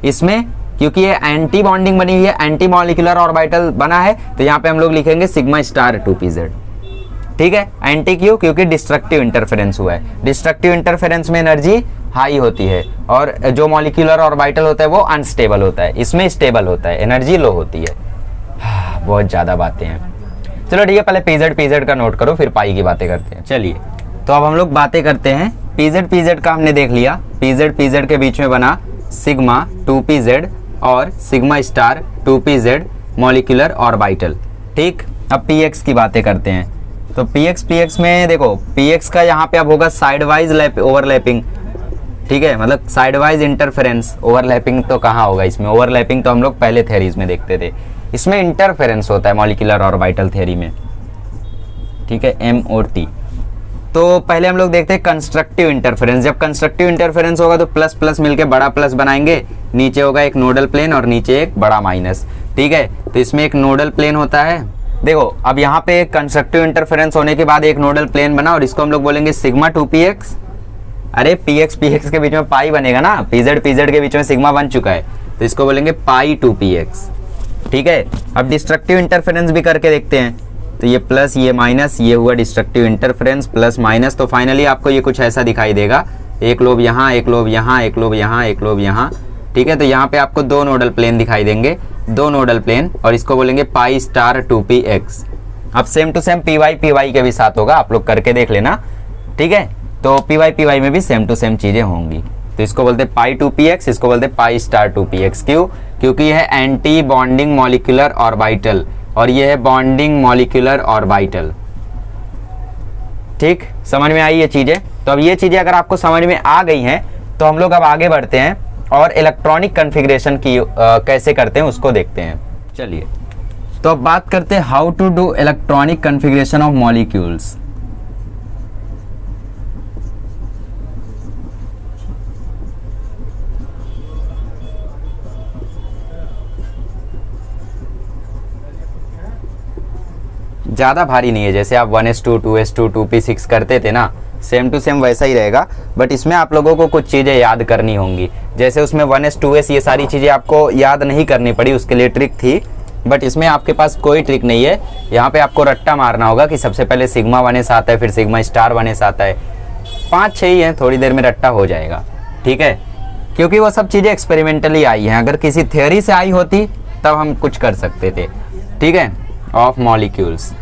इसमें, क्योंकि ये एंटी बॉन्डिंग बनी हुई है, एंटी मॉलिक्यूलर ऑर्बिटल बना है, तो यहाँ पे हम लोग लिखेंगे सिग्मा स्टार 2pz, ठीक है। एंटी क्यों, क्योंकि डिस्ट्रक्टिव इंटरफेरेंस हुआ है। डिस्ट्रक्टिव इंटरफेरेंस में एनर्जी हाई होती है, और जो मॉलिक्यूलर ऑर्बिटल होता है वो अनस्टेबल होता है, इसमें स्टेबल होता है, एनर्जी लो होती है। बहुत ज़्यादा बातें हैं, चलो ठीक है, पहले पीजेड का नोट करो, फिर पाई की बातें करते हैं। चलिए, तो अब हम लोग बातें करते हैं पीजेड का। हमने देख लिया, पीजेड के बीच में बना सिग्मा 2pz और sigma star 2pz molecular orbital, ठीक। अब px की बातें करते हैं। तो px में देखो, px का यहाँ पे अब होगा साइड वाइज ओवरलैपिंग, ठीक है, मतलब साइड वाइज इंटरफेरेंस। ओवरलैपिंग तो कहाँ होगा इसमें, ओवरलैपिंग तो हम लोग पहले थ्योरीज में देखते थे, इसमें इंटरफेरेंस होता है मॉलिक्यूलर ऑर्बिटल थ्योरी में, ठीक है, MOT। तो पहले हम लोग देखते हैं कंस्ट्रक्टिव इंटरफेरेंस। जब कंस्ट्रक्टिव इंटरफेरेंस होगा तो प्लस प्लस मिलके बड़ा प्लस बनाएंगे, नीचे होगा एक नोडल प्लेन और नीचे एक बड़ा माइनस, ठीक है। तो इसमें एक नोडल प्लेन होता है, देखो अब यहाँ पे कंस्ट्रक्टिव इंटरफेरेंस होने के बाद एक नोडल प्लेन बना, और इसको हम लोग बोलेंगे सिग्मा 2px। अरे px के बीच में पाई बनेगा ना, pz के बीच में सिग्मा बन चुका है, तो इसको बोलेंगे पाई 2px, ठीक है। अब डिस्ट्रक्टिव इंटरफेरेंस भी करके देखते हैं, तो ये प्लस ये माइनस, ये हुआ डिस्ट्रक्टिव इंटरफेरेंस, प्लस माइनस, तो फाइनली आपको ये कुछ ऐसा दिखाई देगा, एक लोब यहाँ, एक लोब यहाँ, एक लोब यहाँ, एक लोब यहाँ, ठीक है। तो यहाँ पे आपको 2 नोडल प्लेन दिखाई देंगे, 2 नोडल प्लेन, और इसको बोलेंगे पाई स्टार 2px। अब सेम टू सेम py के भी साथ होगा, आप लोग करके देख लेना, ठीक है। तो py में भी सेम टू सेम चीजें होंगी, तो इसको बोलते हैं पाई 2px, इसको बोलते हैं पाई स्टार 2px। क्यों, क्योंकि यह है एंटी बॉन्डिंग मॉलिक्यूलर ऑर्बिटल, और ये है बॉन्डिंग मॉलिक्यूलर ऑर्बिटल, ठीक। समझ में आई ये चीजें। तो अब ये चीजें अगर आपको समझ में आ गई हैं, तो हम लोग अब आगे बढ़ते हैं और इलेक्ट्रॉनिक कन्फिग्रेशन की कैसे करते हैं उसको देखते हैं। चलिए, तो अब बात करते हैं how to do electronic configuration of molecules. ज़्यादा भारी नहीं है, जैसे आप 1s2 2s2 2p6 करते थे ना, सेम टू सेम वैसा ही रहेगा, बट इसमें आप लोगों को कुछ चीज़ें याद करनी होंगी। जैसे उसमें 1s 2s ये सारी चीज़ें आपको याद नहीं करनी पड़ी, उसके लिए ट्रिक थी, बट इसमें आपके पास कोई ट्रिक नहीं है। यहाँ पे आपको रट्टा मारना होगा कि सबसे पहले सिग्मा 1s आता है, फिर सिग्मा स्टार 1s आता है, 5-6 ही है, थोड़ी देर में रट्टा हो जाएगा, ठीक है। क्योंकि वो सब चीज़ें एक्सपेरिमेंटली आई हैं, अगर किसी थ्योरी से आई होती तब हम कुछ कर सकते थे, ठीक है। ऑफ मॉलिक्यूल्स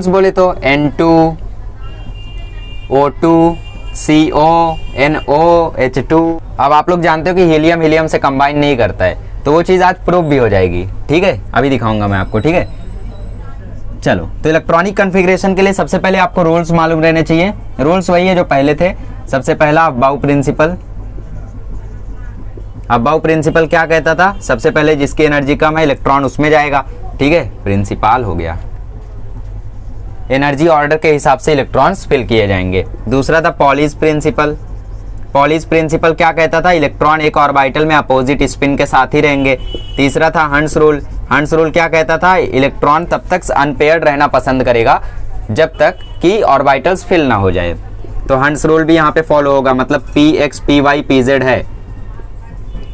बोले तो N2 O2 CO NO H2। अब आप लोग जानते हो कि हीलियम से कंबाइन नहीं करता है, तो वो चीज़ आज प्रूव भी हो जाएगी, ठीक है, अभी दिखाऊंगा मैं आपको, ठीक है। चलो, तो इलेक्ट्रॉनिक कन्फिग्रेशन के लिए सबसे पहले आपको रूल्स मालूम रहने चाहिए। रूल्स वही है जो पहले थे। सबसे पहला अबाउ प्रिंसिपल क्या कहता था, सबसे पहले जिसकी एनर्जी कम है इलेक्ट्रॉन उसमें जाएगा, ठीक है, प्रिंसिपल हो गया। एनर्जी ऑर्डर के हिसाब से इलेक्ट्रॉन्स फिल किए जाएंगे। दूसरा था पॉलीज पॉलिश प्रिंसिपल क्या कहता था, इलेक्ट्रॉन एक ऑर्बिटल में अपोजिट स्पिन के साथ ही रहेंगे। तीसरा था हंस रूल। हंस रूल क्या कहता था, इलेक्ट्रॉन तब तक अनपेयर्ड रहना पसंद करेगा जब तक कि ऑर्बिटल्स फिल ना हो जाए। तो हंस रूल भी यहाँ पे फॉलो होगा, मतलब px py pz है।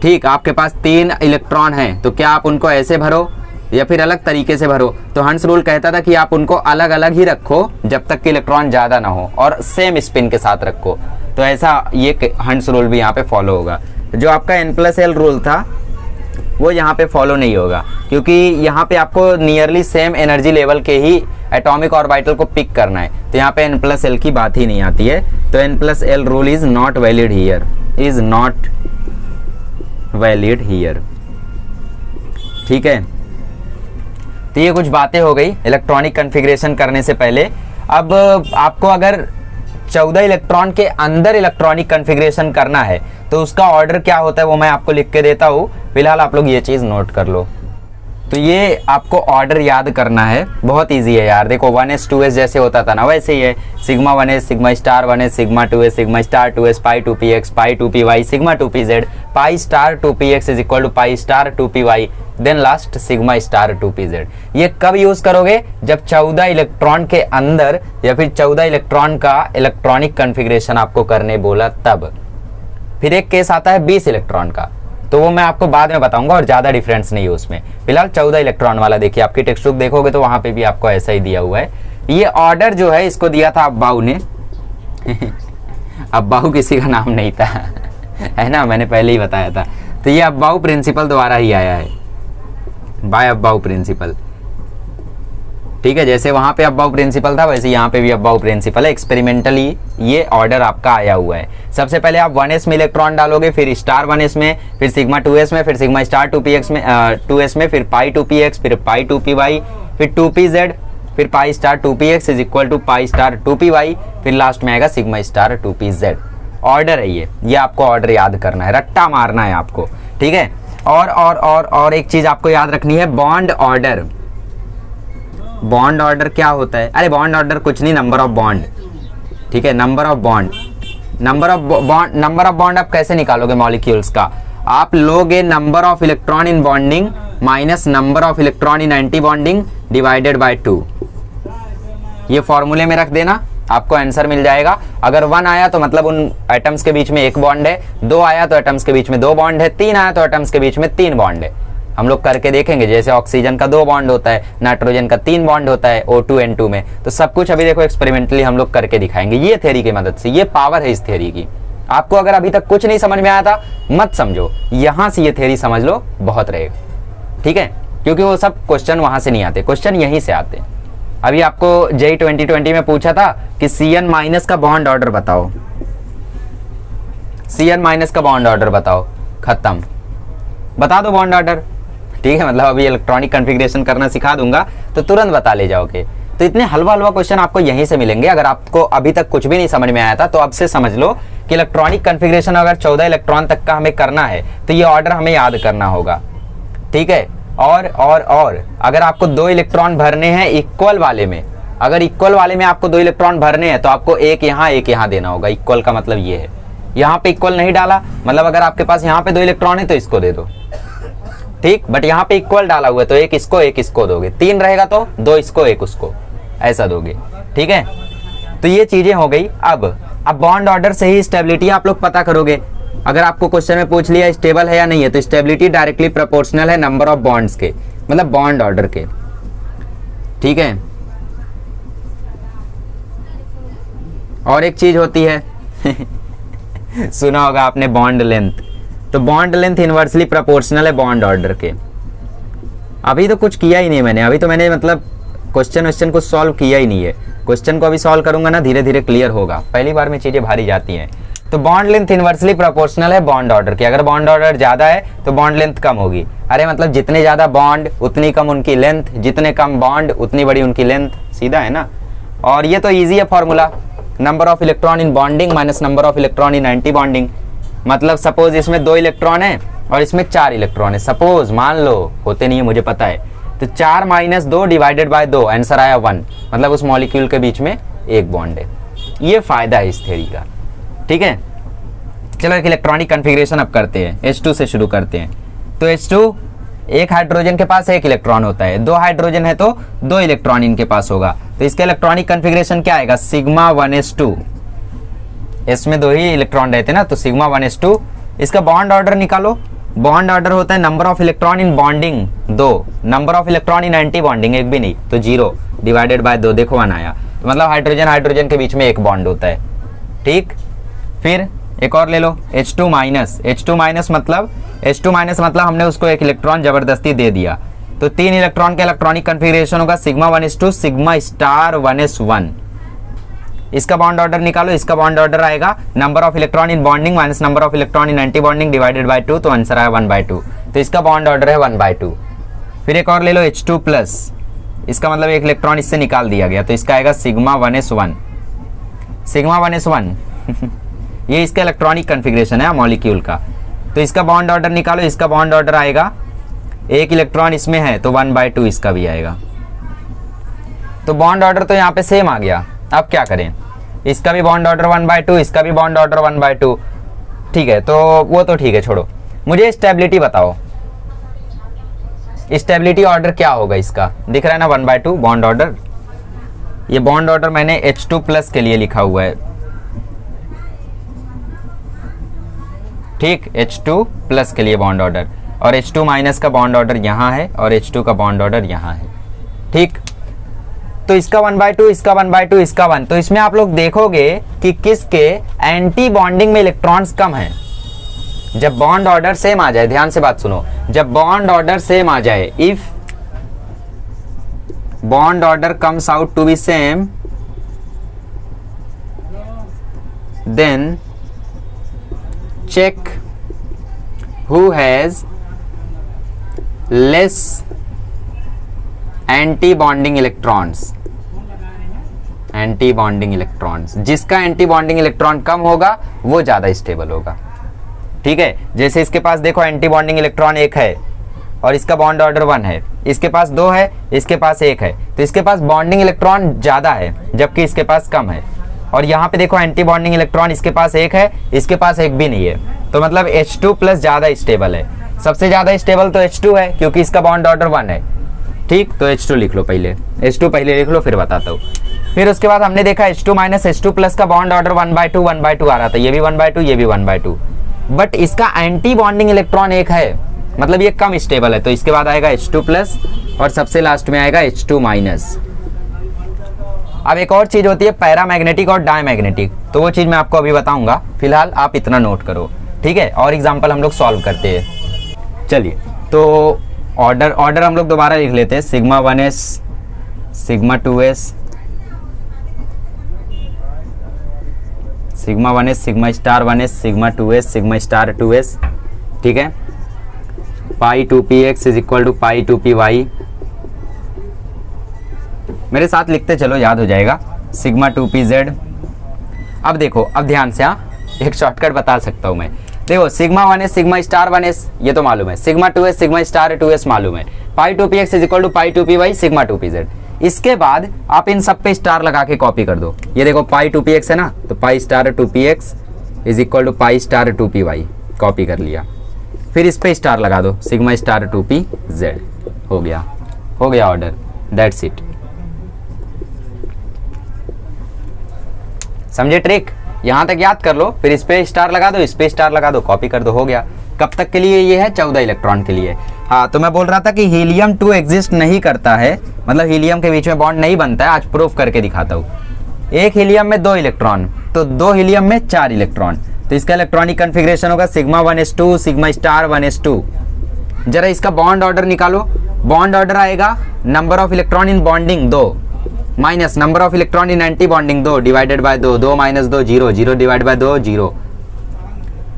ठीक, आपके पास 3 इलेक्ट्रॉन हैं तो क्या आप उनको ऐसे भरो या फिर अलग तरीके से भरो। तो हंस रूल कहता था कि आप उनको अलग अलग ही रखो जब तक कि इलेक्ट्रॉन ज़्यादा ना हो और सेम स्पिन के साथ रखो। तो ऐसा ये हंस रूल भी यहाँ पे फॉलो होगा। जो आपका n+l रूल था वो यहाँ पे फॉलो नहीं होगा, क्योंकि यहाँ पे आपको नियरली सेम एनर्जी लेवल के ही एटॉमिक ऑर्बिटल को पिक करना है। तो यहाँ पे n+l की बात ही नहीं आती है। तो n+l rule is not valid here, is not valid here. ठीक है, तो ये कुछ बातें हो गई इलेक्ट्रॉनिक कॉन्फ़िगरेशन करने से पहले। अब आपको अगर 14 इलेक्ट्रॉन के अंदर इलेक्ट्रॉनिक कॉन्फ़िगरेशन करना है तो उसका ऑर्डर क्या होता है वो मैं आपको लिख के देता हूँ। फिलहाल आप लोग ये चीज़ नोट कर लो। तो ये आपको ऑर्डर याद करना है, बहुत इजी है यार। देखो 1s 2s जैसे होता था ना वैसे ही है। Sigma 1s, sigma star 1s, sigma 2s, sigma star 2s, pi 2px, pi 2py, sigma 2pz, pi star 2px is equal to pi star 2py, then last sigma star 2pz। ये कब use करोगे, जब 14 electron के अंदर या फिर 14 electron का electronic configuration आपको करने बोला तब। फिर एक केस आता है 20 इलेक्ट्रॉन का, तो वो मैं आपको बाद में बताऊंगा और ज़्यादा डिफरेंस नहीं है उसमें। फिलहाल 14 इलेक्ट्रॉन वाला देखिए, आपकी टेक्स्ट बुक देखोगे तो वहाँ पे भी आपको ऐसा ही दिया हुआ है। ये ऑर्डर जो है इसको दिया था अब्बाऊ ने अब्बाऊ किसी का नाम नहीं था है ना, मैंने पहले ही बताया था। तो ये अब्बाऊ प्रिंसिपल द्वारा ही आया है, बाय अब्बाऊ प्रिंसिपल। ठीक है, जैसे वहाँ पे अब्बाऊ प्रिंसिपल था वैसे यहाँ पे भी अब्बाऊ प्रिंसिपल है। एक्सपेरिमेंटली ये ऑर्डर आपका आया हुआ है। सबसे पहले आप 1s में इलेक्ट्रॉन डालोगे, फिर स्टार 1s में, फिर सिग्मा 2s में, फिर सिग्मा स्टार 2px में 2s में, फिर पाई 2px, फिर पाई 2py, फिर 2pz, फिर pi star 2px is equal to pi star 2py, फिर लास्ट में आएगा सिग्मा स्टार 2pz। ऑर्डर है ये आपको ऑर्डर याद करना है, रट्टा मारना है आपको। ठीक है, और एक चीज आपको याद रखनी है, बॉन्ड ऑर्डर। बॉन्ड ऑर्डर क्या होता है? अरे बॉन्ड ऑर्डर कुछ नहीं, नंबर ऑफ बॉन्ड। ठीक है, number of bond. Number of bond आप कैसे निकालोगे मॉलिक्यूल्स का? आप लोगे number of electron in bonding minus number of electron in anti bonding divided by 2। ये फॉर्मूले में रख देना, आपको आंसर मिल जाएगा। अगर 1 आया तो मतलब उन एटम्स के बीच में 1 बॉन्ड है, 2 आया तो एटम्स के बीच में 2 बॉन्ड है, 3 आया तो एटम्स के बीच में 3 बॉन्ड है। हम लोग करके देखेंगे, जैसे ऑक्सीजन का 2 बॉन्ड होता है, नाइट्रोजन का 3 बॉन्ड होता है O2N2 में। तो सब कुछ अभी देखो एक्सपेरिमेंटली हम लोग करके दिखाएंगे ये थ्योरी की मदद से। ये पावर है इस थ्योरी की। आपको अगर अभी तक कुछ नहीं समझ में आया था मत समझो, यहां से ये थ्योरी समझ लो, बहुत रहेगा। ठीक है, क्योंकि वो सब क्वेश्चन वहां से नहीं आते, क्वेश्चन यहीं से आते हैं। अभी आपको JEE 2020 में पूछा था कि CN- का बॉन्ड ऑर्डर बताओ, CN- का बॉन्ड ऑर्डर बताओ, खत्म, बता दो बॉन्ड ऑर्डर। ठीक है, मतलब अभी इलेक्ट्रॉनिक कॉन्फ़िगरेशन करना सिखा दूंगा तो तुरंत बता ले जाओगे। तो इतने हलवा हलवा क्वेश्चन आपको यहीं से मिलेंगे। अगर आपको अभी तक कुछ भी नहीं समझ में आया था तो अब से समझ लो कि इलेक्ट्रॉनिक कॉन्फ़िगरेशन अगर 14 इलेक्ट्रॉन तक का हमें करना है तो ये ऑर्डर हमें याद करना होगा। ठीक है, और अगर आपको 2 इलेक्ट्रॉन भरने हैं इक्वल वाले में, अगर इक्वल वाले में आपको 2 इलेक्ट्रॉन भरने हैं तो आपको एक यहाँ देना होगा। इक्वल का मतलब ये है, यहाँ पे इक्वल नहीं डाला, मतलब अगर आपके पास यहाँ पे 2 इलेक्ट्रॉन है तो इसको दे दो। ठीक, बट यहाँ पे इक्वल डाला हुआ है तो एक इसको दोगे। 3 रहेगा तो 2 इसको 1 उसको, ऐसा दोगे। ठीक है, तो ये चीजें हो गई। अब बॉन्ड ऑर्डर से ही स्टेबिलिटी आप लोग पता करोगे। अगर आपको क्वेश्चन में पूछ लिया स्टेबल है या नहीं है तो स्टेबिलिटी डायरेक्टली प्रोपोर्शनल है नंबर ऑफ बॉन्ड्स के, मतलब बॉन्ड ऑर्डर के। ठीक है, और एक चीज होती है सुना होगा आपने, बॉन्ड लेंथ। तो बॉन्ड लेंथ इनवर्सली प्रोपोर्शनल है बॉन्ड ऑर्डर के। अभी तो कुछ किया ही नहीं मैंने, अभी तो मैंने मतलब क्वेश्चन को सॉल्व किया ही नहीं है। क्वेश्चन को अभी सॉल्व करूंगा ना, धीरे धीरे क्लियर होगा, पहली बार में चीजें भारी जाती हैं। तो बॉन्ड लेंथ इनवर्सली प्रोपोर्शनल है बॉन्ड ऑर्डर की। अगर बॉन्ड ऑर्डर ज्यादा है तो बॉन्ड लेंथ कम होगी। अरे मतलब जितने ज्यादा बॉन्ड उतनी कम उनकी लेंथ, जितने कम बॉन्ड उतनी बड़ी उनकी लेंथ, सीधा है ना। और ये तो ईजी है formula, number of electron in bonding minus number of electron in anti bonding. मतलब सपोज इसमें 2 इलेक्ट्रॉन है और इसमें 4 इलेक्ट्रॉन है, सपोज मान लो, होते नहीं है मुझे पता है। तो 4 - 2 डिवाइडेड बाय 2, आंसर आया 1, मतलब उस मॉलिक्यूल के बीच में एक बॉन्ड है। ये फायदा है इस थ्योरी का। ठीक है, चलो एक इलेक्ट्रॉनिक कन्फिग्रेशन अब करते हैं, H2 से शुरू करते हैं। तो H2 एक हाइड्रोजन के पास एक इलेक्ट्रॉन होता है, 2 हाइड्रोजन है तो 2 इलेक्ट्रॉन इनके पास होगा। तो इसका इलेक्ट्रॉनिक कन्फिग्रेशन क्या आएगा, सिग्मा 1s2। इसमें 2 ही इलेक्ट्रॉन रहते हैं ना, तो सिग्मा 1s2। इसका बॉन्ड ऑर्डर निकालो, बॉन्ड ऑर्डर होता है number of electron in bonding 2, number of electron in anti bonding एक भी नहीं, तो 0 डिवाइडेड बाय 2, देखो 1 आया। तो मतलब हाइड्रोजन हाइड्रोजन के बीच में एक बॉन्ड होता है, ठीक। फिर एक और ले लो, H2 माइनस। H2 माइनस मतलब हमने उसको एक इलेक्ट्रॉन जबरदस्ती दे दिया, तो 3 इलेक्ट्रॉन का इलेक्ट्रॉनिक कन्फिग्रेशन होगा sigma 1s2 sigma star 1s1। इसका बॉन्ड ऑर्डर निकालो, इसका बॉन्ड ऑर्डर आएगा number of electron in bonding minus number of electron in anti bonding divided by 2, तो आंसर आया 1/2। तो इसका बॉन्ड ऑर्डर है 1/2। फिर एक और ले लो H2 प्लस, इसका मतलब एक इलेक्ट्रॉन इससे निकाल दिया गया, तो इसका आएगा सिग्मा 1s1, सिग्मा 1s1 ये इसका इलेक्ट्रॉनिक कन्फिग्रेशन है मॉलिक्यूल का। तो इसका बॉन्ड ऑर्डर निकालो, इसका बॉन्ड ऑर्डर आएगा, एक इलेक्ट्रॉन इसमें है तो 1/2 इसका भी आएगा। तो बॉन्ड ऑर्डर तो यहाँ पे सेम आ गया। अब क्या करें, इसका भी बॉन्ड ऑर्डर 1/2, इसका भी बॉन्ड ऑर्डर 1/2, ठीक है। तो वो तो ठीक है, छोड़ो, मुझे स्टेबिलिटी बताओ, स्टेबिलिटी ऑर्डर क्या होगा इसका, दिख रहा है ना 1/2 बॉन्ड ऑर्डर। ये बॉन्ड ऑर्डर मैंने H2 प्लस के लिए लिखा हुआ है, ठीक, H2 प्लस के लिए बॉन्ड ऑर्डर, और H2 माइनस का बॉन्ड ऑर्डर यहाँ है और H2 का बॉन्ड ऑर्डर यहाँ है, ठीक। तो इसका 1/2, इसका 1/2, इसका 1, तो इसमें आप लोग देखोगे कि किसके एंटी बॉन्डिंग में इलेक्ट्रॉन्स कम है। जब बॉन्ड ऑर्डर सेम आ जाए, ध्यान से बात सुनो, जब बॉन्ड ऑर्डर सेम आ जाए, if bond order comes out to be same, then check who has less anti-bonding electrons, anti-bonding electrons, जिसका एंटी-बॉन्डिंग इलेक्ट्रॉन कम होगा वो ज्यादा स्टेबल होगा, ठीक है। जैसे इसके पास देखो एंटी-बॉन्डिंग इलेक्ट्रॉन 1 है और इसका बॉन्ड ऑर्डर 1 है, इसके पास 2 है, इसके पास 1 है, तो इसके पास बॉन्डिंग इलेक्ट्रॉन ज्यादा है जबकि इसके पास कम है। और यहाँ पे देखो एंटी बॉन्डिंग इलेक्ट्रॉन इसके पास 1 है, इसके पास 1 भी नहीं है, तो मतलब H2 प्लस ज्यादा स्टेबल है। सबसे ज्यादा स्टेबल तो H2 है क्योंकि इसका बॉन्ड ऑर्डर 1 है, ठीक। तो H2 लिख लो पहले, H2 पहले लिख लो फिर बताता हूँ। फिर उसके बाद हमने देखा H2 माइनस H2 प्लस का बॉन्ड ऑर्डर 1/2 आ रहा था, ये भी 1/2, ये भी 1/2, बट इसका एंटी बॉन्डिंग इलेक्ट्रॉन 1 है, मतलब ये कम स्टेबल है, तो इसके बाद आएगा H2 प्लस और सबसे लास्ट में आएगा H2 माइनस। अब एक और चीज होती है पैरामैग्नेटिक और डायमैग्नेटिक, तो वो चीज मैं आपको अभी बताऊंगा, फिलहाल आप इतना नोट करो, ठीक है। और एग्जांपल हम लोग सॉल्व करते हैं। चलिए, तो ऑर्डर हम लोग दोबारा लिख लेते हैं, sigma 1s, sigma 2s, sigma 1s, sigma star 1s, sigma 2s, sigma star 2s, ठीक है। Pi 2px is equal to pi 2py, मेरे साथ लिखते चलो याद हो जाएगा, सिग्मा 2pz। अब देखो, अब ध्यान से, एक शॉर्टकट बता सकता हूं मैं, देखो sigma 1s sigma star 1s ये तो मालूम है, sigma 2s sigma star 2s मालूम है, pi 2px is equal to pi 2py sigma 2pz। इसके बाद आप इन सब पे स्टार लगा के कॉपी कर दो, ये देखो पाई 2px है ना, तो pi star 2px is equal to pi star 2py, copy कर लिया। फिर इस पे स्टार लगा दो, सिग्मा स्टार 2pz, हो गया ऑर्डर, दैट्स इट। समझे ट्रिक, यहां तक याद कर लो, फिर इस पे स्टार लगा दो, इस पे स्टार लगा दो, कॉपी कर दो, हो गया। कब तक के लिए ये है, 14 इलेक्ट्रॉन के लिए। हाँ, तो मैं बोल रहा था कि हीलियम 2 एग्जिस्ट नहीं करता है, मतलब हीलियम के बीच में बॉन्ड नहीं बनता है, आज प्रूफ करके दिखाता हूँ। एक हीलियम में 2 इलेक्ट्रॉन, तो 2 हीलियम में 4 इलेक्ट्रॉन, तो इसका इलेक्ट्रॉनिक कन्फिग्रेशन होगा sigma 1s2 sigma star 1s2। जरा इसका बॉन्ड ऑर्डर निकालो, बॉन्ड ऑर्डर आएगा number of electron in bonding 2 minus number of electron in antibonding 2 divided by 2, 2 minus 2 0, 0 divide by 2 0।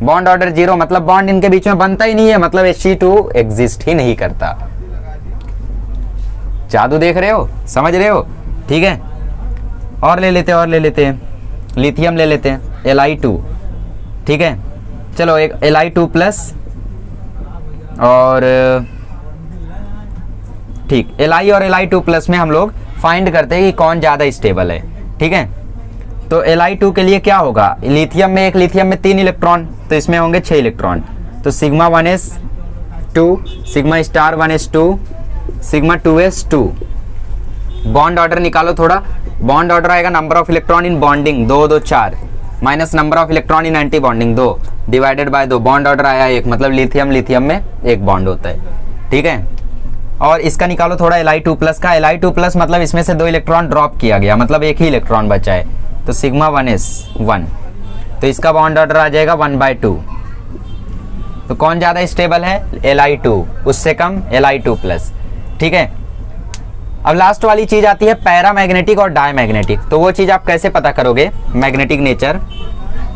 Bond order 0 मतलब bond इनके बीच में बनता ही नहीं है, मतलब He2 एग्जिस्ट ही नहीं करता। जादू देख रहे हो, समझ रहे हो, ठीक है। और ले लेते हैं लिथियम ले लेते हैं, Li2, ठीक है। चलो एक Li2 प्लस और ठीक Li और Li2 प्लस में हम लोग फाइंड करते हैं कि कौन ज्यादा स्टेबल है, ठीक है। तो Li2 के लिए क्या होगा, लिथियम में एक लिथियम में 3 इलेक्ट्रॉन, तो इसमें होंगे 6 इलेक्ट्रॉन। तो sigma 1s2, sigma star 1s2, sigma 2s2। Bond order निकालो थोड़ा। बॉन्ड ऑर्डर आएगा number of electron in bonding 2 2 4 minus number of electron in antibonding 2 divided by 2। Bond order आया 1, मतलब लिथियम लिथियम में एक बॉन्ड होता है, ठीक है। और इसका निकालो थोड़ा Li2 प्लस का। Li2 प्लस मतलब इसमें से 2 इलेक्ट्रॉन ड्रॉप किया गया, मतलब एक ही इलेक्ट्रॉन बचा है, तो सिग्मा 1s1। तो इसका बॉन्ड ऑर्डर आ जाएगा 1/2। तो कौन ज़्यादा स्टेबल है, Li2, उससे कम Li2 प्लस, ठीक है। अब लास्ट वाली चीज आती है पैरामैग्नेटिक और डायमैग्नेटिक। तो वो चीज आप कैसे पता करोगे, magnetic nature.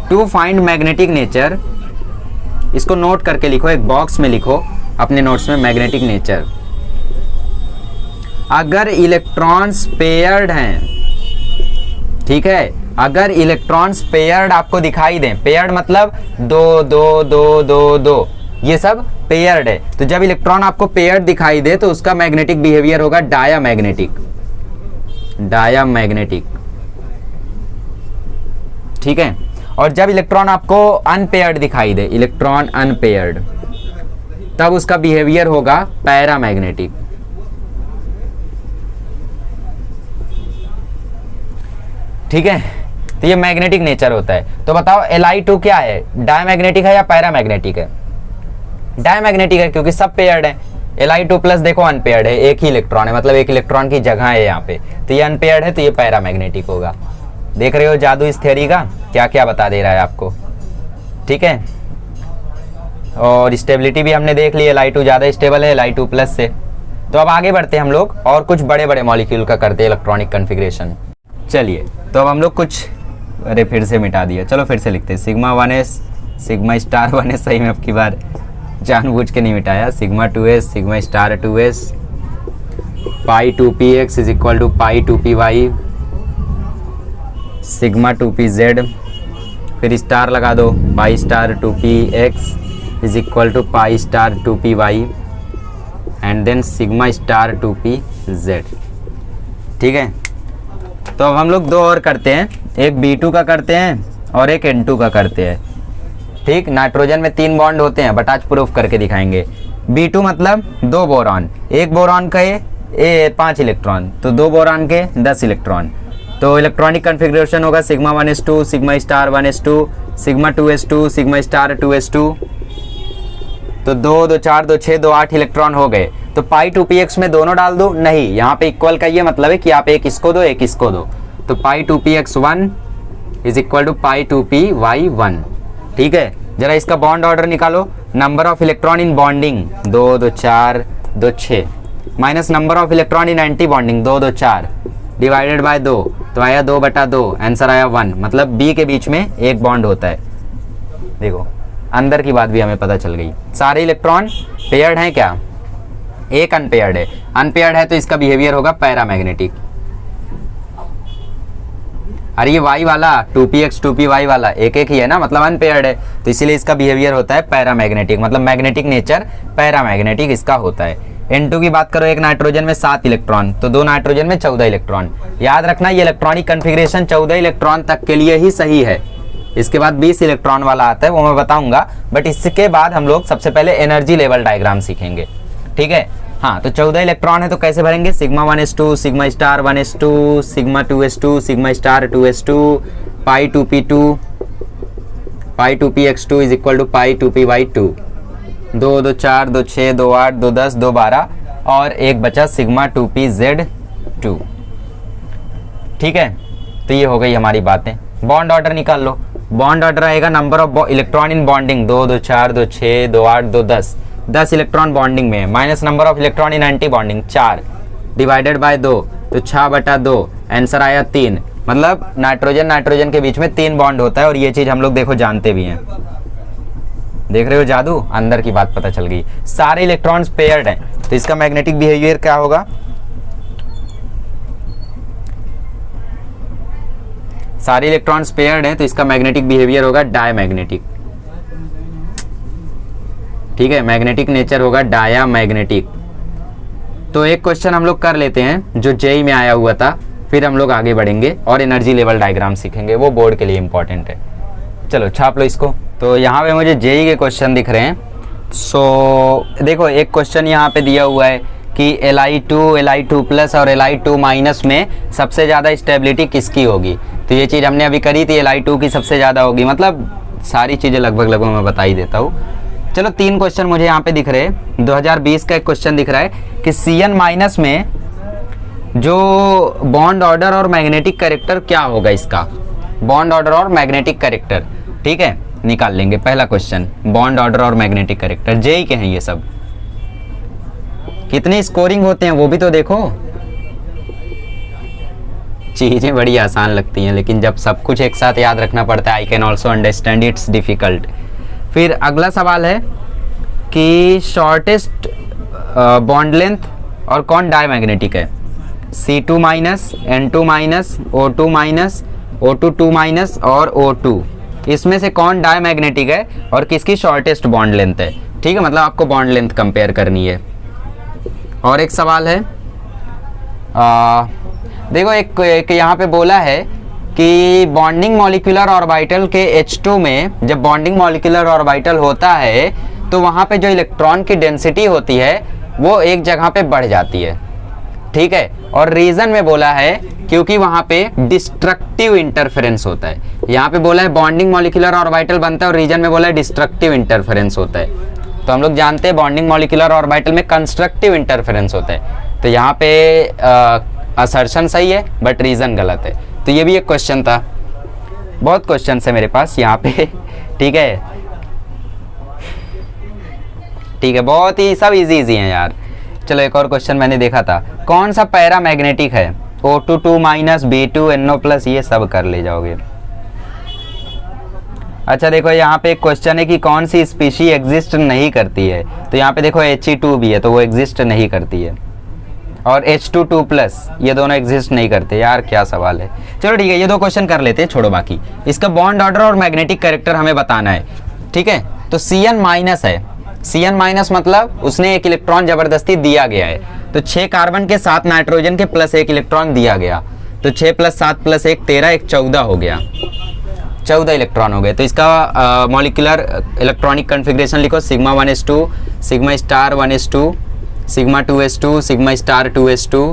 To find magnetic nature, इसको नोट करके लिखो, एक बॉक्स में लिखो अपने नोट्स में, मैग्नेटिक नेचर। अगर इलेक्ट्रॉन्स पेयर्ड हैं, ठीक है, अगर इलेक्ट्रॉन्स पेयर्ड आपको दिखाई दें, पेयर्ड मतलब 2 2 2 2 2, ये सब पेयर्ड है। तो जब इलेक्ट्रॉन आपको पेयर्ड दिखाई दे तो उसका मैग्नेटिक बिहेवियर होगा डायामैग्नेटिक, डायामैग्नेटिक, ठीक है। और जब इलेक्ट्रॉन आपको अनपेयर्ड दिखाई दे, इलेक्ट्रॉन अनपेयर्ड, तब उसका बिहेवियर होगा पैरामैग्नेटिक, ठीक है। तो ये मैग्नेटिक नेचर होता है। तो बताओ Li2 क्या है, डायमैग्नेटिक है या पैरामैग्नेटिक है? डायमैग्नेटिक है, क्योंकि सब पेयर्ड है। Li2 प्लस देखो अनपेयर्ड है, एक ही इलेक्ट्रॉन है, मतलब एक इलेक्ट्रॉन की जगह है यहाँ पे, तो ये अनपेयर्ड है, तो ये पैरामैग्नेटिक होगा। देख रहे हो जादू इस थ्योरी का, क्या क्या बता दे रहा है आपको, ठीक है। और स्टेबिलिटी भी हमने देख ली, Li2 ज़्यादा स्टेबल है Li2 प्लस से। तो अब आगे बढ़ते हैं हम लोग और कुछ बड़े बड़े मॉलिक्यूल का करते हैं इलेक्ट्रॉनिक कन्फिग्रेशन। चलिए, तो अब हम लोग कुछ, अरे फिर से मिटा दिया, चलो फिर से लिखते हैं। Sigma 1s, sigma star 1s, सही में अब की बार जानबूझ के नहीं मिटाया। Sigma 2s, sigma star 2s, pi 2px is equal to pi 2py, sigma 2pz, फिर स्टार लगा दो, pi star 2px is equal to pi star 2py and then sigma star 2pz, ठीक है। तो अब हम लोग दो और करते हैं, एक B2 का करते हैं और एक N2 का करते हैं, ठीक। नाइट्रोजन में 3 बॉन्ड होते हैं, बट आज प्रूफ करके दिखाएंगे। B2 मतलब 2 बोरॉन, एक बोरॉन के 5 इलेक्ट्रॉन, तो 2 बोरॉन के 10 इलेक्ट्रॉन। तो इलेक्ट्रॉनिक कन्फिग्रेशन होगा sigma 1s2, sigma star 1s2, sigma 2s2, sigma star 2s2। तो 2 2 4 2 6 2 8 इलेक्ट्रॉन हो गए। तो पाई 2px में दोनों डाल दो, नहीं, यहाँ पे इक्वल का ये मतलब है कि आप एक इसको दो एक इसको दो। तो pi 2px1 is equal to pi 2py1, ठीक है। जरा इसका बॉन्ड ऑर्डर निकालो। Number of electron in bonding 2 2 4 2 6 minus number of electron in antibonding 2 2 4 divided by 2, तो आया 2/2, आंसर आया 1। मतलब B के बीच में एक बॉन्ड होता है। देखो अंदर की बात भी हमें पता चल गई। सारे इलेक्ट्रॉन पेयर्ड हैं क्या, एक अनपेयर्ड है। अनपेयर्ड है तो इसका बिहेवियर होगा पैरामैग्नेटिक। अरे ये y वाला 2px 2py वाला एक एक ही है ना, मतलब अनपेयर्ड है, तो इसीलिए इसका बिहेवियर होता है पैरामैग्नेटिक, मतलब मैग्नेटिक नेचर पैरामैग्नेटिक इसका होता है। N2 की बात करो, एक नाइट्रोजन में 7 इलेक्ट्रॉन, तो 2 नाइट्रोजन में 14 इलेक्ट्रॉन। याद रखना ये इलेक्ट्रॉनिक कन्फिग्रेशन 14 इलेक्ट्रॉन तक के लिए ही सही है। इसके बाद 20 इलेक्ट्रॉन वाला आता है, वो मैं बताऊंगा, बट इसके बाद हम लोग सबसे पहले एनर्जी लेवल डायग्राम सीखेंगे, ठीक है। हाँ, तो 14 इलेक्ट्रॉन है तो कैसे भरेंगे, sigma 1s2, sigma star 1s2, sigma 2s2, sigma star 2s2, pi 2p2, pi 2px2 is equal to pi 2py2, 2 2 4 2 6 2 8 2 10 2 12 और एक बचा सिग्मा 2pz2, ठीक है। तो ये हो गई हमारी बातें। बॉन्ड ऑर्डर निकाल लो। बॉन्ड ऑर्डर आएगा number of electron in bonding 2 2 4 2 6 2 8 2 10, 10 electron bonding में, minus number of electron in anti bonding 4 divided by 2, तो 6/2, आंसर आया 3। मतलब नाइट्रोजन नाइट्रोजन के बीच में 3 बॉन्ड होता है, और ये चीज हम लोग देखो जानते भी हैं। देख रहे हो जादू, अंदर की बात पता चल गई। सारे इलेक्ट्रॉन्स पेयर्ड हैं, तो इसका मैग्नेटिक बिहेवियर क्या होगा, सारे इलेक्ट्रॉन्स पेयर्ड हैं तो इसका मैग्नेटिक बिहेवियर होगा डायमैग्नेटिक, ठीक है। मैग्नेटिक नेचर होगा डायामैग्नेटिक। तो एक क्वेश्चन हम लोग कर लेते हैं जो जेई में आया हुआ था, फिर हम लोग आगे बढ़ेंगे और एनर्जी लेवल डायग्राम सीखेंगे, वो बोर्ड के लिए इंपॉर्टेंट है। चलो छाप लो इसको। तो यहाँ पे मुझे जेई के क्वेश्चन दिख रहे हैं। सो देखो एक क्वेश्चन यहाँ पे दिया हुआ है कि Li2, Li2 प्लस और Li2 माइनस में सबसे ज़्यादा स्टेबिलिटी किसकी होगी। तो ये चीज़ हमने अभी करी थी, Li2 की सबसे ज़्यादा होगी, मतलब सारी चीज़ें लगभग मैं बता ही देता हूँ। चलो 3 क्वेश्चन मुझे यहाँ पे दिख रहे हैं। 2020 का एक क्वेश्चन दिख रहा है कि Cn माइनस में जो बॉन्ड ऑर्डर और मैग्नेटिक कैरेक्टर क्या होगा इसका, बॉन्ड ऑर्डर और मैग्नेटिक कैरेक्टर। ठीक है, निकाल लेंगे। पहला क्वेश्चन बॉन्ड ऑर्डर और मैग्नेटिक कैरेक्टर, जेई के हैं ये सब। कितनी स्कोरिंग होते हैं वो भी तो देखो। चीजें बड़ी आसान लगती हैं लेकिन जब सब कुछ एक साथ याद रखना पड़ता है, I can also understand it's difficult. फिर अगला सवाल है कि शॉर्टेस्ट बॉन्ड लेंथ और कौन डायमैग्नेटिक है। C2 minus, N2 minus, O2 minus, O2 2 minus और O2, इसमें से कौन डायमैग्नेटिक है और किसकी शॉर्टेस्ट बॉन्ड लेंथ है। ठीक है, मतलब आपको बॉन्ड लेंथ कंपेयर करनी है। और एक सवाल है, देखो एक यहाँ पे बोला है कि बॉन्डिंग मॉलिक्यूलर ऑर्बिटल के H2 में जब बॉन्डिंग मॉलिक्यूलर ऑर्बिटल होता है तो वहाँ पे जो इलेक्ट्रॉन की डेंसिटी होती है वो एक जगह पे बढ़ जाती है। ठीक है, और रीजन में बोला है क्योंकि वहाँ पे डिस्ट्रक्टिव इंटरफेरेंस होता है। यहाँ पे बोला है बॉन्डिंग मॉलिक्यूलर ऑर्बिटल बनता है और रीजन में बोला है डिस्ट्रक्टिव इंटरफेरेंस होता है। तो हम लोग जानते हैं बॉन्डिंग मॉलिक्यूलर ऑर्बिटल में कंस्ट्रक्टिव इंटरफेरेंस होता है। तो यहाँ पे असर्शन सही है बट रीजन गलत है। तो ये भी एक क्वेश्चन था। बहुत क्वेश्चन है मेरे पास यहाँ पे। ठीक है, ठीक है, बहुत ही सब इजी हैं यार। चलो एक और क्वेश्चन मैंने देखा था, कौन सा पैरा मैग्नेटिक है। O2 2 minus, B2 NO plus, ये सब कर ले जाओगे। अच्छा देखो यहाँ पे एक क्वेश्चन है कि कौन सी स्पीशी एग्जिस्ट नहीं करती है। तो यहाँ पे देखो He2 भी है तो वो एग्जिस्ट नहीं करती है, और H2 2 प्लस, ये दोनों एग्जिस्ट नहीं करते। यार क्या सवाल है। चलो ठीक है, ये 2 क्वेश्चन कर लेते हैं, छोड़ो बाकी। इसका बॉन्ड ऑर्डर और मैग्नेटिक कैरेक्टर हमें बताना है। ठीक है, तो Cn माइनस है। Cn माइनस मतलब उसने एक इलेक्ट्रॉन जबरदस्ती दिया गया है। तो 6 कार्बन के 7 नाइट्रोजन के प्लस 1 इलेक्ट्रॉन दिया गया। तो 6 प्लस 7 प्लस 1 13, 1 14 हो गया, 14 इलेक्ट्रॉन हो गए। तो इसका मॉलिक्यूलर इलेक्ट्रॉनिक कन्फिग्रेशन लिखो, sigma 1s2, sigma star 1s2, sigma 2s2, sigma star 2s2,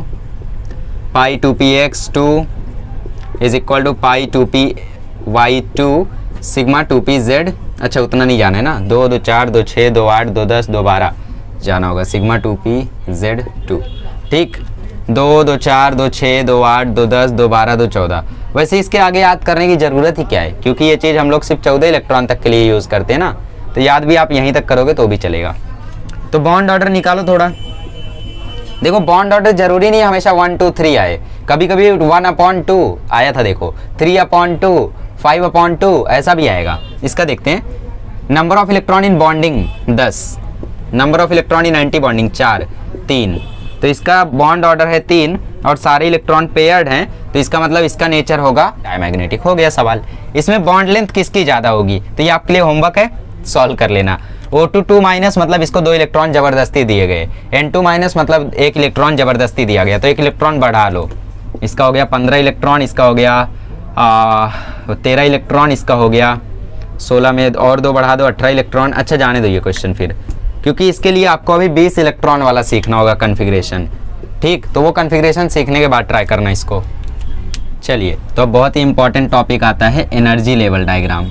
pi 2px2 is equal to pi 2py2, sigma 2pz। अच्छा उतना नहीं जाना है ना, 2 2 4 2 6 2 8 2 10 2 12 जाना होगा, सिग्मा 2pz2। ठीक, 2 2 4 2 6 2 8 2 10 2 12 2 14। वैसे इसके आगे याद करने की ज़रूरत ही क्या है, क्योंकि ये चीज़ हम लोग सिर्फ 14 इलेक्ट्रॉन तक के लिए यूज़ करते हैं ना। तो याद भी आप यहीं तक करोगे तो भी चलेगा। तो बॉन्ड ऑर्डर निकालो थोड़ा। देखो बॉन्ड ऑर्डर जरूरी नहीं हमेशा 1 2 3 आए, कभी कभी 1/2 आया था, देखो 3/2, 5/2 ऐसा भी आएगा। इसका देखते हैं। Number of electron in bonding 10, number of electron in anti bonding 4 3। तो इसका बॉन्ड ऑर्डर है 3 और सारे इलेक्ट्रॉन पेयर्ड हैं, तो इसका मतलब इसका नेचर होगा डायमैग्नेटिक। हो गया सवाल। इसमें बॉन्ड लेंथ किसकी ज़्यादा होगी, तो ये आपके लिए होमवर्क है, सॉल्व कर लेना। O2 2 माइनस मतलब इसको 2 इलेक्ट्रॉन जबरदस्ती दिए गए। N2 माइनस मतलब 1 इलेक्ट्रॉन जबरदस्ती दिया गया, तो 1 इलेक्ट्रॉन बढ़ा लो। इसका हो गया 15 इलेक्ट्रॉन, इसका हो गया 13 इलेक्ट्रॉन, इसका हो गया 16 में और 2 बढ़ा दो 18 इलेक्ट्रॉन। अच्छा जाने दो ये क्वेश्चन फिर, क्योंकि इसके लिए आपको अभी 20 इलेक्ट्रॉन वाला सीखना होगा कन्फिग्रेशन। ठीक, तो वो कन्फिग्रेशन सीखने के बाद ट्राई करना इसको। चलिए, तो अब बहुत ही इंपॉर्टेंट टॉपिक आता है एनर्जी लेवल डायग्राम।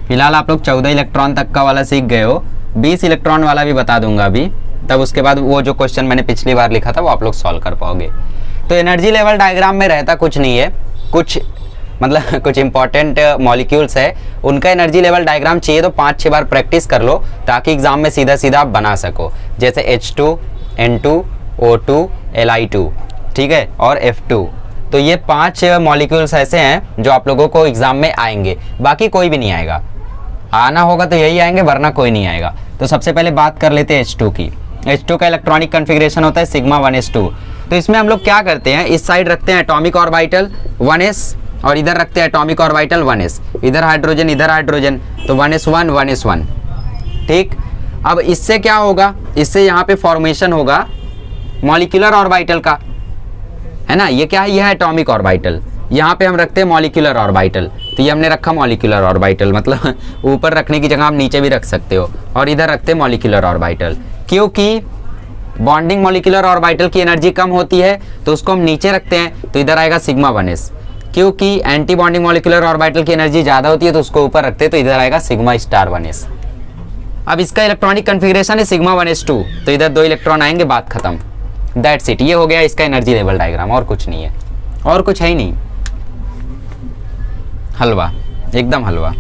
फिलहाल आप लोग 14 इलेक्ट्रॉन तक का वाला सीख गए हो, 20 इलेक्ट्रॉन वाला भी बता दूंगा अभी, तब उसके बाद वो जो क्वेश्चन मैंने पिछली बार लिखा था वो आप लोग सॉल्व कर पाओगे। तो एनर्जी लेवल डायग्राम में रहता कुछ नहीं है, कुछ मतलब कुछ इंपॉर्टेंट मॉलिक्यूल्स है, उनका एनर्जी लेवल डायग्राम चाहिए तो 5-6 बार प्रैक्टिस कर लो ताकि एग्जाम में सीधा सीधा आप बना सको। जैसे H2, N2, O2, Li2, ठीक है, और F2। तो ये 5 मॉलिक्यूल्स ऐसे हैं जो आप लोगों को एग्जाम में आएंगे, बाकी कोई भी नहीं आएगा। आना होगा तो यही आएंगे, वरना कोई नहीं आएगा। तो सबसे पहले बात कर लेते हैं H2 की। H2 का इलेक्ट्रॉनिक कन्फिग्रेशन होता है सिग्मा 1s2। तो इसमें हम लोग क्या करते हैं, इस साइड रखते हैं एटॉमिक ऑर्बिटल 1s और इधर रखते हैं एटॉमिक ऑर्बिटल 1s, इधर हाइड्रोजन इधर हाइड्रोजन, तो 1s1 1s1। ठीक, अब इससे क्या होगा, इससे यहाँ पे फॉर्मेशन होगा मॉलिक्यूलर ऑर्बिटल का। है ना। ये क्या है, ये है एटॉमिक ऑर्बिटल। यहाँ पे हम रखते हैं मॉलिक्यूलर ऑर्बिटल, तो ये हमने रखा मॉलिक्यूलर ऑर्बिटल, मतलब ऊपर रखने की जगह आप नीचे भी रख सकते हो, और इधर रखते हैं मॉलिक्यूलर ऑर्बिटल। क्योंकि बॉन्डिंग मॉलिक्यूलर ऑर्बिटल की एनर्जी कम होती है तो उसको हम नीचे रखते हैं, तो इधर आएगा सिग्मा 1s। क्योंकि एंटी बॉन्डिंग मॉलिक्यूलर ऑर्बिटल की एनर्जी ज़्यादा होती है तो उसको ऊपर रखते हैं, तो इधर आएगा सिग्मा स्टार 1s। अब इसका इलेक्ट्रॉनिक कन्फिग्रेशन है सिग्मा 1s2, तो इधर 2 इलेक्ट्रॉन आएंगे, बात खत्म, दैट्स इट। ये हो गया इसका एनर्जी लेवल डायग्राम, और कुछ नहीं है, और कुछ है ही नहीं। हलवा, एकदम हलवा,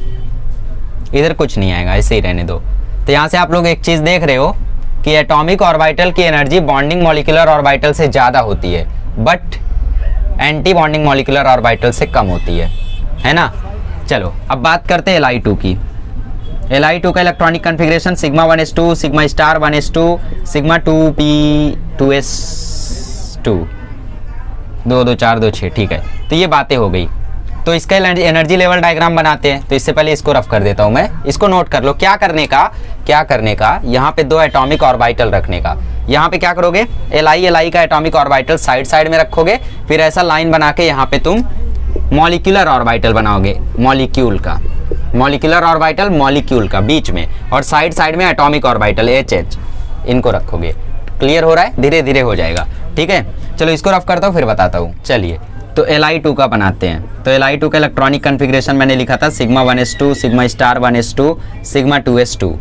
इधर कुछ नहीं आएगा, ऐसे ही रहने दो। तो यहाँ से आप लोग एक चीज़ देख रहे हो कि एटॉमिक ऑर्बिटल की एनर्जी बॉन्डिंग मॉलिक्यूलर ऑर्बिटल से ज़्यादा होती है, but anti bonding molecular orbital से कम होती है ना। चलो अब बात करते हैं Li2 की। Li2 का electronic configuration sigma 1s2, sigma star 1s2, sigma 2p2s2, 2 2 4 2 6, ठीक है। तो ये बातें हो गई। तो इसका एनर्जी लेवल डायग्राम बनाते हैं, तो इससे पहले इसको रफ कर देता हूं मैं, इसको नोट कर लो। क्या करने का, यहाँ पे 2 एटॉमिक ऑर्बिटल रखने का। यहाँ पे क्या करोगे, Li का एटॉमिक ऑर्बिटल साइड में रखोगे, फिर ऐसा लाइन बना के यहाँ पे तुम मॉलिक्यूलर ऑर्बिटल बनाओगे, मॉलिक्यूलर ऑर्बिटल मॉलिक्यूल का बीच में, और साइड में एटॉमिक ऑर्बिटल HH, इनको रखोगे। क्लियर हो रहा है, धीरे धीरे हो जाएगा, ठीक है। चलो इसको रफ करता हूँ फिर बताता हूँ। चलिए तो Li2 का बनाते हैं। तो Li2 का इलेक्ट्रॉनिक कन्फिग्रेशन मैंने लिखा था sigma 1s2, sigma star 1s2, sigma 2s2।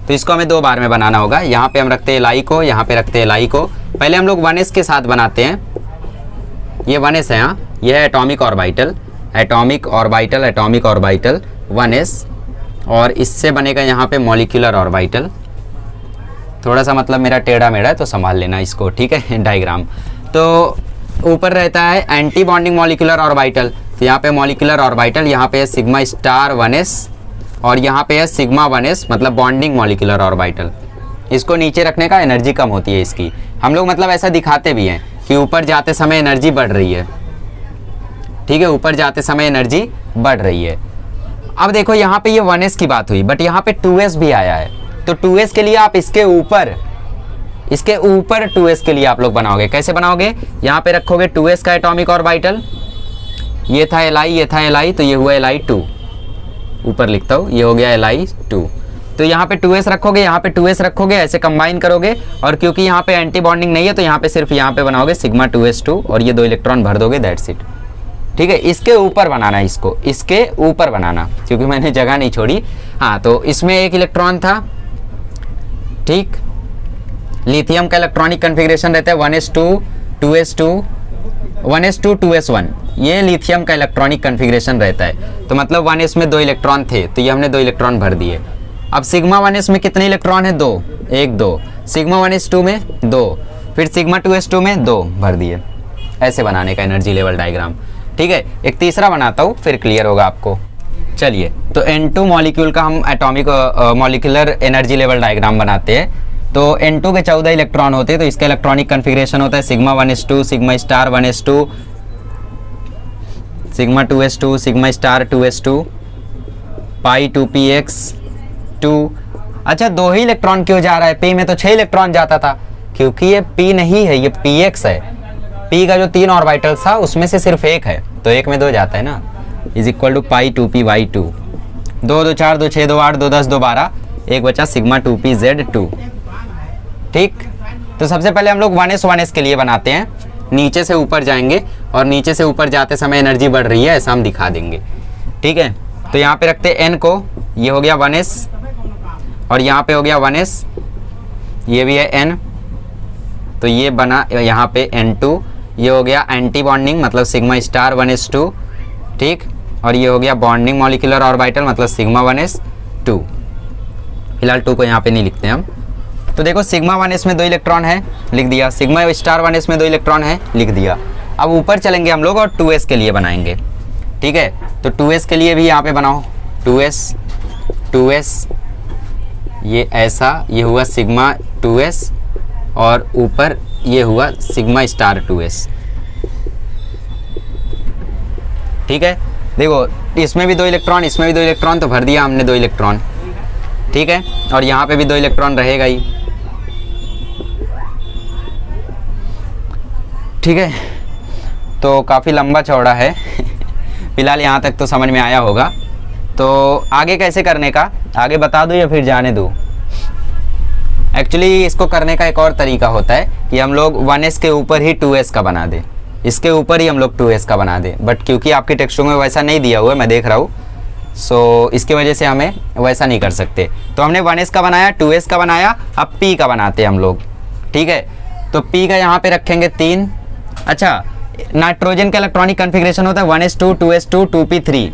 तो इसको हमें 2 बार में बनाना होगा। यहाँ पे हम रखते हैं Li को, यहाँ पे रखते हैं Li को। पहले हम लोग 1s के साथ बनाते हैं, ये 1s है, हाँ, ये है एटॉमिक ऑर्बिटल 1s, और इससे बनेगा यहाँ पे मॉलिक्यूलर ऑर्बिटल। थोड़ा सा मतलब मेरा टेढ़ा मेढ़ा है तो संभाल लेना इसको, ठीक है। डायग्राम तो ऊपर रहता है एंटी बॉन्डिंग मॉलिक्यूलर ऑर्बिटल, तो यहाँ पे मॉलिक्यूलर ऑर्बिटल, यहाँ पे है सिग्मा स्टार 1s, और यहाँ पे है सिग्मा 1s, मतलब बॉन्डिंग मॉलिक्यूलर ऑर्बिटल। इसको नीचे रखने का एनर्जी कम होती है इसकी। हम लोग मतलब ऐसा दिखाते भी हैं कि ऊपर जाते समय एनर्जी बढ़ रही है, ठीक है, ऊपर जाते समय एनर्जी बढ़ रही है। अब देखो यहाँ पे ये 1s की बात हुई, बट यहाँ पे 2s भी आया है, तो 2s के लिए आप इसके ऊपर 2s के लिए आप लोग बनाओगे। कैसे बनाओगे, यहाँ पे रखोगे 2s का एटॉमिक ऑर्बिटल, ये था Li, ये था Li, तो ये हुआ Li2, ऊपर लिखता हूँ, ये हो गया Li2। तो यहाँ पे 2s रखोगे, यहाँ पे 2s रखोगे, ऐसे कंबाइन करोगे, और क्योंकि यहाँ पे एंटी बॉन्डिंग नहीं है तो यहाँ पे सिर्फ यहाँ पे बनाओगे सिग्मा 2s2, और ये 2 इलेक्ट्रॉन भर दोगे, दैट्स इट, ठीक है। इसके ऊपर बनाना है, इसको इसके ऊपर बनाना, क्योंकि मैंने जगह नहीं छोड़ी। हाँ, तो इसमें 1 इलेक्ट्रॉन था, ठीक। लिथियम का इलेक्ट्रॉनिक कन्फिग्रेशन रहता है 1s2, 2s2, 1s2, 2s1, ये लिथियम का इलेक्ट्रॉनिक कन्फिग्रेशन रहता है। तो मतलब 1s में 2 इलेक्ट्रॉन थे, तो ये हमने 2 इलेक्ट्रॉन भर दिए। अब सिग्मा 1s में कितने इलेक्ट्रॉन है, 2, 1 2, सिग्मा 1s2 में 2, फिर सिग्मा 2s2 में 2 भर दिए। ऐसे बनाने का एनर्जी लेवल डायग्राम, ठीक है। एक तीसरा बनाता हूँ, फिर क्लियर होगा आपको। चलिए तो N2 मॉलिक्यूल का हम atomic molecular energy level diagram बनाते हैं। तो N2 के 14 इलेक्ट्रॉन होते हैं, तो इसका इलेक्ट्रॉनिक कन्फिग्रेशन होता है sigma 1s2, sigma star 1s2, sigma 2s2, sigma star 2s2, pi 2px2। अच्छा, 2 ही इलेक्ट्रॉन क्यों जा रहा है, P में तो 6 इलेक्ट्रॉन जाता था, क्योंकि ये P नहीं है, ये px है। P का जो 3 ऑर्बिटल था उसमें से सिर्फ 1 है, तो 1 में 2 जाता है ना, is equal to pi 2py2, 2 2 4 2 6 2 8 2 10 2 12, एक बचा सिग्मा 2pz2, ठीक। तो सबसे पहले हम लोग 1s के लिए बनाते हैं, नीचे से ऊपर जाएंगे, और नीचे से ऊपर जाते समय एनर्जी बढ़ रही है, ऐसा हम दिखा देंगे, ठीक है। तो यहाँ पे रखते हैं n को, ये हो गया 1s, और यहाँ पे हो गया 1s, ये भी है n, तो ये बना यहाँ पे n2, ये हो गया एंटी बॉन्डिंग मतलब सिग्मा स्टार 1s2, ठीक, और ये हो गया बॉन्डिंग मॉलिक्यूलर ऑर्बिटल मतलब सिग्मा 1s2। फिलहाल 2 को यहाँ पे नहीं लिखते हम। तो देखो सिग्मा 1s में 2 इलेक्ट्रॉन है, लिख दिया, सिग्मा स्टार 1s में 2 इलेक्ट्रॉन है, लिख दिया। अब ऊपर चलेंगे हम लोग और 2s के लिए बनाएंगे, ठीक है। तो 2s के लिए भी यहाँ पे बनाओ, 2s, ये ऐसा, ये हुआ सिग्मा 2s, और ऊपर ये हुआ सिग्मा स्टार 2s, ठीक है। देखो इसमें भी 2 इलेक्ट्रॉन, इसमें भी 2 इलेक्ट्रॉन, तो भर दिया हमने 2 इलेक्ट्रॉन, ठीक है। और यहाँ पे भी 2 इलेक्ट्रॉन रहेगा ही, ठीक है। तो काफ़ी लंबा चौड़ा है फिलहाल यहाँ तक तो समझ में आया होगा। तो आगे कैसे करने का, आगे बता दूँ या फिर जाने दूँ? एक्चुअली इसको करने का एक और तरीका होता है कि हम लोग 1s के ऊपर ही 2s का बना दें, इसके ऊपर ही हम लोग 2s का बना दें, बट क्योंकि आपकी टेक्स्ट में वैसा नहीं दिया हुआ है, मैं देख रहा हूँ, सो इसकी वजह से हमें वैसा नहीं कर सकते। तो हमने 1s का बनाया, 2s का बनाया, अब p का बनाते हैं हम लोग। ठीक है, तो p का यहाँ पे रखेंगे 3। अच्छा, नाइट्रोजन का इलेक्ट्रॉनिक कन्फिग्रेशन होता है 1s2 2s2 2p3।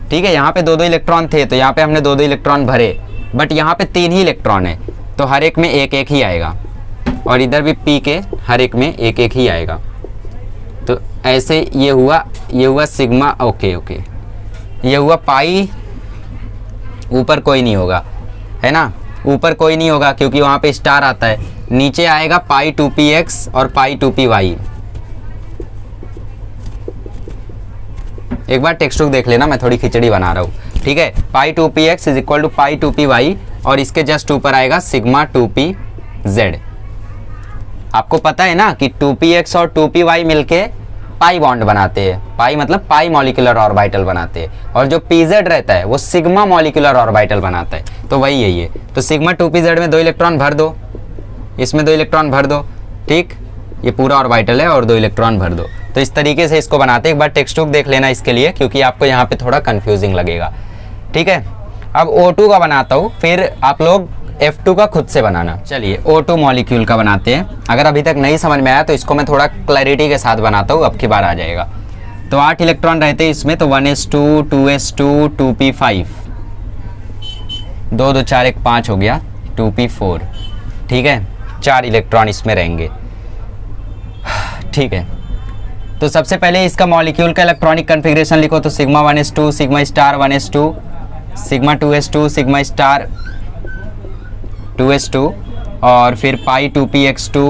ठीक है, यहाँ पे 2-2 इलेक्ट्रॉन थे तो यहाँ पे हमने 2-2 इलेक्ट्रॉन भरे, बट यहाँ पे 3 ही इलेक्ट्रॉन है तो हर एक में 1-1 ही आएगा, और इधर भी p के हर एक में 1-1 ही आएगा। तो ऐसे ये हुआ सिग्मा। ओके, ये हुआ पाई, ऊपर कोई नहीं होगा, है ना, ऊपर कोई नहीं होगा क्योंकि वहाँ पे स्टार आता है। नीचे आएगा पाई 2px और पाई 2py। एक बार टेक्स्ट बुक देख लेना, मैं थोड़ी खिचड़ी बना रहा हूँ। ठीक है, pi 2px is equal to pi 2py, और इसके जस्ट ऊपर आएगा सिग्मा 2pz। आपको पता है ना कि 2px और 2py मिलके पाई बॉन्ड बनाते हैं, पाई मतलब पाई मॉलिक्यूलर ऑर्बिटल बनाते हैं, और जो pz रहता है वो सिग्मा मॉलिक्यूलर ऑर्बिटल बनाता है। तो वही यही है। तो सिग्मा 2pz में 2 इलेक्ट्रॉन भर दो, इसमें 2 इलेक्ट्रॉन भर दो। ठीक, ये पूरा ऑर्बिटल है और 2 इलेक्ट्रॉन भर दो। तो इस तरीके से इसको बनाते हैं। एक बार टेक्स्ट बुक देख लेना इसके लिए, क्योंकि आपको यहाँ पे थोड़ा कंफ्यूजिंग लगेगा। ठीक है, अब O2 का बनाता हूँ, फिर आप लोग F2 का खुद से बनाना। चलिए O2 मॉलिक्यूल का बनाते हैं। अगर अभी तक नहीं समझ में आया तो इसको मैं थोड़ा क्लैरिटी के साथ बनाता हूँ, अब की बार आ जाएगा। तो 8 इलेक्ट्रॉन रहते हैं इसमें, तो 1s2 2s2 2p5, 2 2 4 1 5 हो गया, 2p4। ठीक है, 4 इलेक्ट्रॉन इसमें रहेंगे। ठीक है, तो सबसे पहले इसका मॉलिक्यूल का इलेक्ट्रॉनिक कन्फिग्रेशन लिखो। तो sigma 1s2 sigma star 1s2 sigma 2s2 sigma star 2s2, और फिर pi 2px2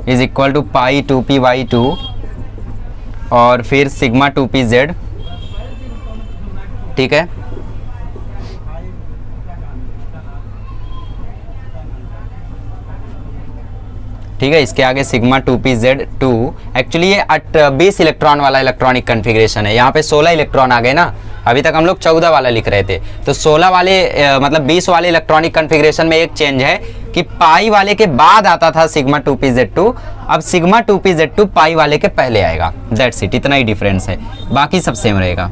is equal to pi 2py2, और फिर सिग्मा 2pz। ठीक है, ठीक है, इसके आगे सिग्मा 2pz2। एक्चुअली ये 20 इलेक्ट्रॉन वाला इलेक्ट्रॉनिक कन्फिग्रेशन है, यहाँ पे 16 इलेक्ट्रॉन आ गए ना। अभी तक हम लोग 14 वाला लिख रहे थे, तो 16 वाले मतलब 20 वाले इलेक्ट्रॉनिक कन्फिग्रेशन में एक चेंज है कि पाई वाले के बाद आता था सिग्मा 2pz2, अब सिग्मा 2pz2 पाई वाले के पहले आएगा। दैट्स इट, इतना ही डिफरेंस है, बाकी सब सेम रहेगा।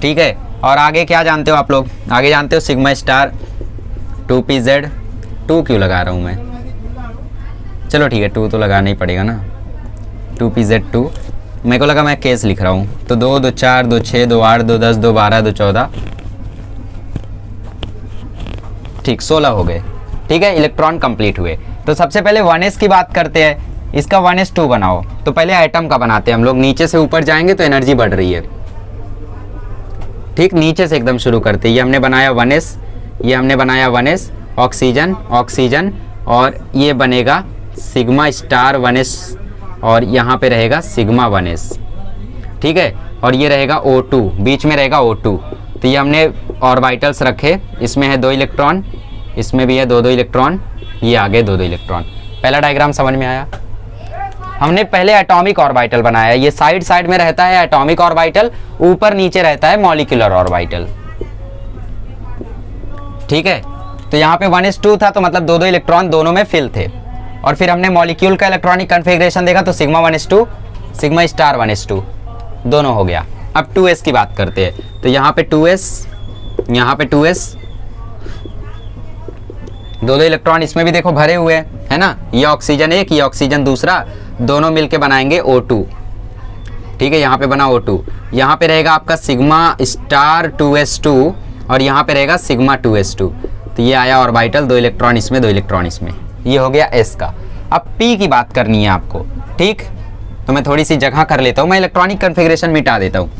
ठीक है, और आगे क्या जानते हो आप लोग? आगे जानते हो सिग्मा स्टार 2pz2 क्यों लगा रहा हूँ मैं? चलो ठीक है, 2 तो लगाना ही पड़ेगा ना। 2pz2, मेरे को लगा मैं केस लिख रहा हूँ। तो 2 2 4 2 6 2 8 2 10 2 12 2 14, ठीक 16 हो गए। ठीक है, इलेक्ट्रॉन कंप्लीट हुए। तो सबसे पहले 1s की बात करते हैं, इसका 1s2 बनाओ। तो पहले एटम का बनाते हैं हम लोग, नीचे से ऊपर जाएंगे तो एनर्जी बढ़ रही है। ठीक, नीचे से एकदम शुरू करते हैं। ये हमने बनाया 1s, ये हमने बनाया 1s, ऑक्सीजन ऑक्सीजन, और ये बनेगा सिग्मा स्टार 1s, और यहाँ पे रहेगा सिग्मा 1s। ठीक है, और ये रहेगा O2, बीच में रहेगा O2। तो ये हमने ऑर्बिटल्स रखे, इसमें है 2 इलेक्ट्रॉन, इसमें भी है 2-2 इलेक्ट्रॉन, ये आगे 2-2 इलेक्ट्रॉन। पहला डायग्राम समझ में आया? हमने पहले एटॉमिक ऑर्बिटल बनाया, ये साइड साइड में रहता है एटॉमिक ऑर्बिटल, ऊपर नीचे रहता है मॉलिक्यूलर ऑर्बिटल। ठीक है, तो यहाँ पे 1s2 था, तो मतलब 2-2 इलेक्ट्रॉन दोनों में फिल थे। और फिर हमने मॉलिक्यूल का इलेक्ट्रॉनिक कन्फिग्रेशन देखा, तो sigma 1s2 sigma star 1s2 दोनों हो गया। अब 2s की बात करते हैं। तो यहाँ पे 2s, यहाँ पे 2s, 2-2 इलेक्ट्रॉन इसमें भी देखो भरे हुए हैं, है ना। ये ऑक्सीजन एक, ये ऑक्सीजन दूसरा, दोनों मिलके बनाएंगे O2। ठीक है, यहाँ पे बना O2, यहाँ पे रहेगा आपका सिग्मा स्टार 2s2, और यहाँ पे रहेगा सिग्मा 2s2। तो ये आया ऑर्बिटल, 2 इलेक्ट्रॉन इसमें 2 इलेक्ट्रॉन इसमें, ये हो गया S का। अब P की बात करनी है आपको। ठीक, तो मैं थोड़ी सी जगह कर लेता हूँ, मैं इलेक्ट्रॉनिक कन्फिग्रेशन मिटा देता हूँ।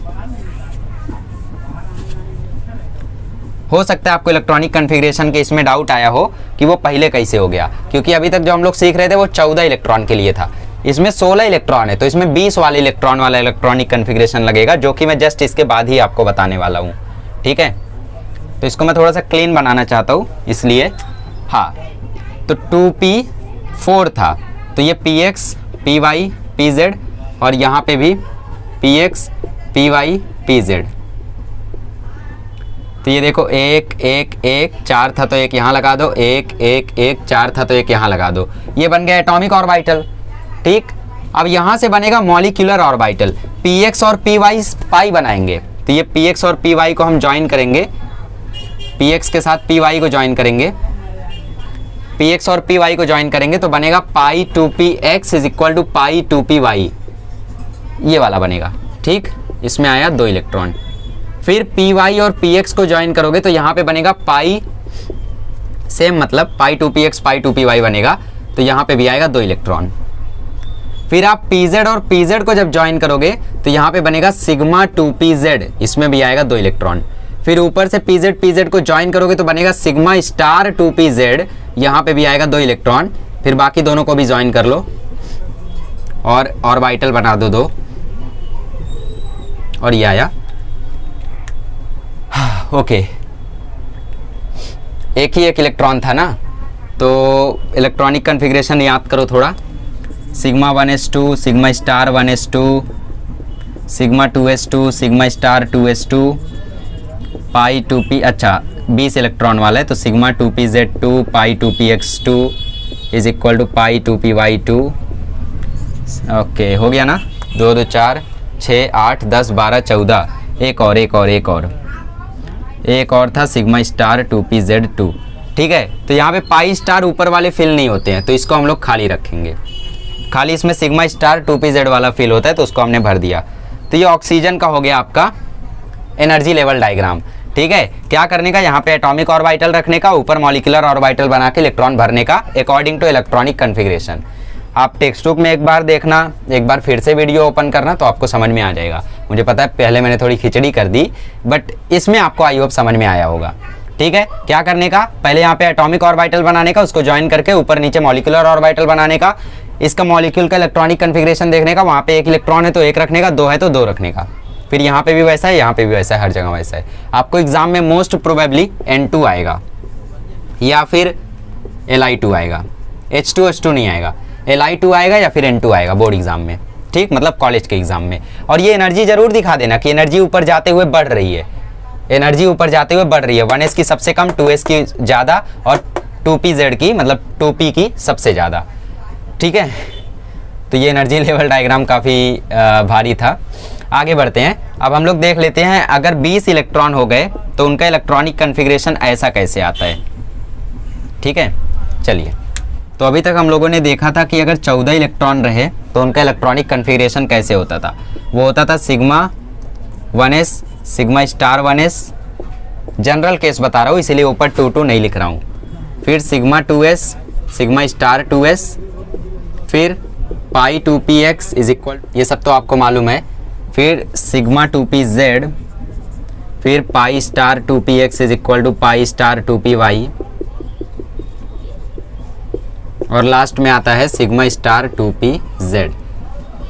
हो सकता है आपको इलेक्ट्रॉनिक कन्फिग्रेशन के इसमें डाउट आया हो कि वो पहले कैसे हो गया, क्योंकि अभी तक जो हम लोग सीख रहे थे वो 14 इलेक्ट्रॉन के लिए था, इसमें 16 इलेक्ट्रॉन है, तो इसमें 20 वाले इलेक्ट्रॉन वाला इलेक्ट्रॉनिक कन्फिग्रेशन लगेगा, जो कि मैं जस्ट इसके बाद ही आपको बताने वाला हूँ। ठीक है, तो इसको मैं थोड़ा सा क्लीन बनाना चाहता हूँ, इसलिए हाँ। तो 2p4 था, तो ये px py पी जेड, और यहाँ पे भी P X P Y P Z. तो ये देखो एक एक एक, चार था तो एक यहाँ लगा दो, एक एक एक, चार था तो एक यहाँ लगा दो, ये बन गया एटॉमिक ऑर्बिटल। ठीक, अब यहाँ से बनेगा मॉलिक्यूलर ऑर्बिटल। पी एक्स और पी वाई पाई बनाएंगे, तो ये पी एक्स और पी वाई को हम ज्वाइन करेंगे, पी एक्स के साथ पी वाई को ज्वाइन करेंगे, पी एक्स और पी वाई को ज्वाइन करेंगे तो बनेगा pi two P X is equal to pi two P Y, ये वाला बनेगा। ठीक, इसमें आया 2 इलेक्ट्रॉन। फिर पी वाई और पी एक्स को ज्वाइन करोगे तो यहाँ पे बनेगा पाई, सेम मतलब pi two P X pi two P Y बनेगा, तो यहाँ पे भी आएगा 2 इलेक्ट्रॉन। फिर आप पी जेड और पी जेड को जब ज्वाइन करोगे तो यहाँ पे बनेगा सिग्मा टू पी जेड, इसमें भी आएगा 2 इलेक्ट्रॉन। फिर ऊपर से पी जेड को ज्वाइन करोगे तो बनेगा sigma star two P Z, यहाँ पे भी आएगा 2 इलेक्ट्रॉन। फिर बाकी दोनों को भी ज्वाइन कर लो और ऑर्बिटल बना दो 2, और ये आया। ओके, एक ही एक इलेक्ट्रॉन था ना, तो इलेक्ट्रॉनिक कन्फिग्रेशन याद करो थोड़ा। Sigma 1s2, sigma star 1s2, sigma 2s2, sigma star 2s2, pi 2p, अच्छा 20 इलेक्ट्रॉन वाला है तो sigma 2pz2 pi 2px2 is equal to pi 2py2। Okay, हो गया ना, 2 2 4 6 8 10 12 14, एक और था सिग्मा स्टार 2pz2। ठीक है, तो यहाँ पे पाई स्टार ऊपर वाले फिल नहीं होते हैं तो इसको हम लोग खाली रखेंगे, खाली इसमें सिग्मा स्टार 2pz वाला फिल होता है तो उसको हमने भर दिया। तो ये ऑक्सीजन का हो गया आपका एनर्जी लेवल डायग्राम। ठीक है, क्या करने का, यहाँ पे एटॉमिक ऑर्बिटल रखने का, ऊपर मॉलिक्यूलर ऑर्बिटल बना के इलेक्ट्रॉन भरने का अकॉर्डिंग टू इलेक्ट्रॉनिक कन्फिग्रेशन। आप टेक्स्ट बुक में एक बार देखना, एक बार फिर से वीडियो ओपन करना तो आपको समझ में आ जाएगा। मुझे पता है पहले मैंने थोड़ी खिचड़ी कर दी, बट इसमें आपको आई होप समझ में आया होगा। ठीक है, क्या करने का, पहले यहाँ पे एटॉमिक ऑर्बिटल बनाने का, उसको ज्वाइन करके ऊपर नीचे मॉलिक्यूलर ऑर्बिटल बनाने का, इसका मॉलिक्यूल का इलेक्ट्रॉनिक कन्फिग्रेशन देखने का, वहाँ पे 1 इलेक्ट्रॉन है तो 1 रखने का, 2 है तो 2 रखने का। फिर यहाँ पे भी वैसा है, यहाँ पे भी वैसा है, हर जगह वैसा है। आपको एग्जाम में मोस्ट प्रोबेबली N2 आएगा या फिर Li2 आएगा, H2 नहीं आएगा, Li2 आएगा या फिर N2 आएगा बोर्ड एग्जाम में। ठीक, मतलब कॉलेज के एग्जाम में। और ये एनर्जी जरूर दिखा देना कि एनर्जी ऊपर जाते हुए बढ़ रही है, एनर्जी ऊपर जाते हुए बढ़ रही है। 1s की सबसे कम, 2s की ज़्यादा, और 2pz की मतलब 2p की सबसे ज़्यादा। ठीक है, तो ये एनर्जी लेवल डायग्राम काफ़ी भारी था। आगे बढ़ते हैं, अब हम लोग देख लेते हैं अगर 20 इलेक्ट्रॉन हो गए तो उनका इलेक्ट्रॉनिक कन्फिग्रेशन ऐसा कैसे आता है। ठीक है, चलिए, तो अभी तक हम लोगों ने देखा था कि अगर 14 इलेक्ट्रॉन रहे तो उनका इलेक्ट्रॉनिक कन्फिग्रेशन कैसे होता था। वो होता था sigma 1s, sigma star 1s, general case बता रहा हूँ इसीलिए ऊपर 2 2 नहीं लिख रहा हूँ। फिर sigma 2s, sigma star 2s, फिर पाई 2px इज इक्वल, ये सब तो आपको मालूम है। फिर सिग्मा 2pz, फिर pi star 2px is equal to pi star 2py, और लास्ट में आता है सिग्मा स्टार 2pz।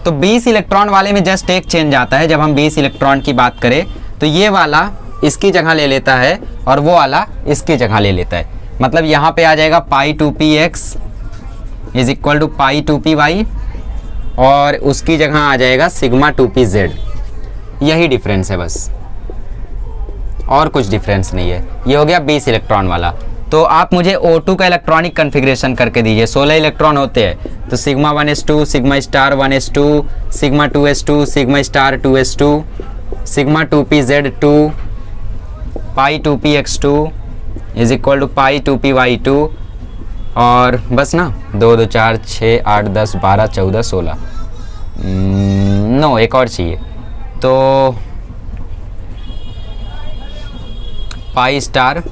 तो 20 इलेक्ट्रॉन वाले में जस्ट एक चेंज आता है। जब हम 20 इलेक्ट्रॉन की बात करें तो ये वाला इसकी जगह ले लेता है और वो वाला इसकी जगह ले लेता है। मतलब यहाँ पे आ जाएगा pi 2px is equal to pi 2py, और उसकी जगह आ जाएगा सिग्मा 2pz। यही डिफरेंस है बस, और कुछ डिफरेंस नहीं है। ये हो गया 20 इलेक्ट्रॉन वाला। तो आप मुझे O2 का इलेक्ट्रॉनिक कन्फिग्रेशन करके दीजिए। 16 इलेक्ट्रॉन होते हैं तो sigma 1s2, sigma star 1s2, sigma 2s2, sigma star 2s2, sigma 2pz2, pi 2px2 is equal to pi 2py2, और बस ना 2 2 4 6 8 10 12 14 16, नो एक और चाहिए। तो पाई स्टार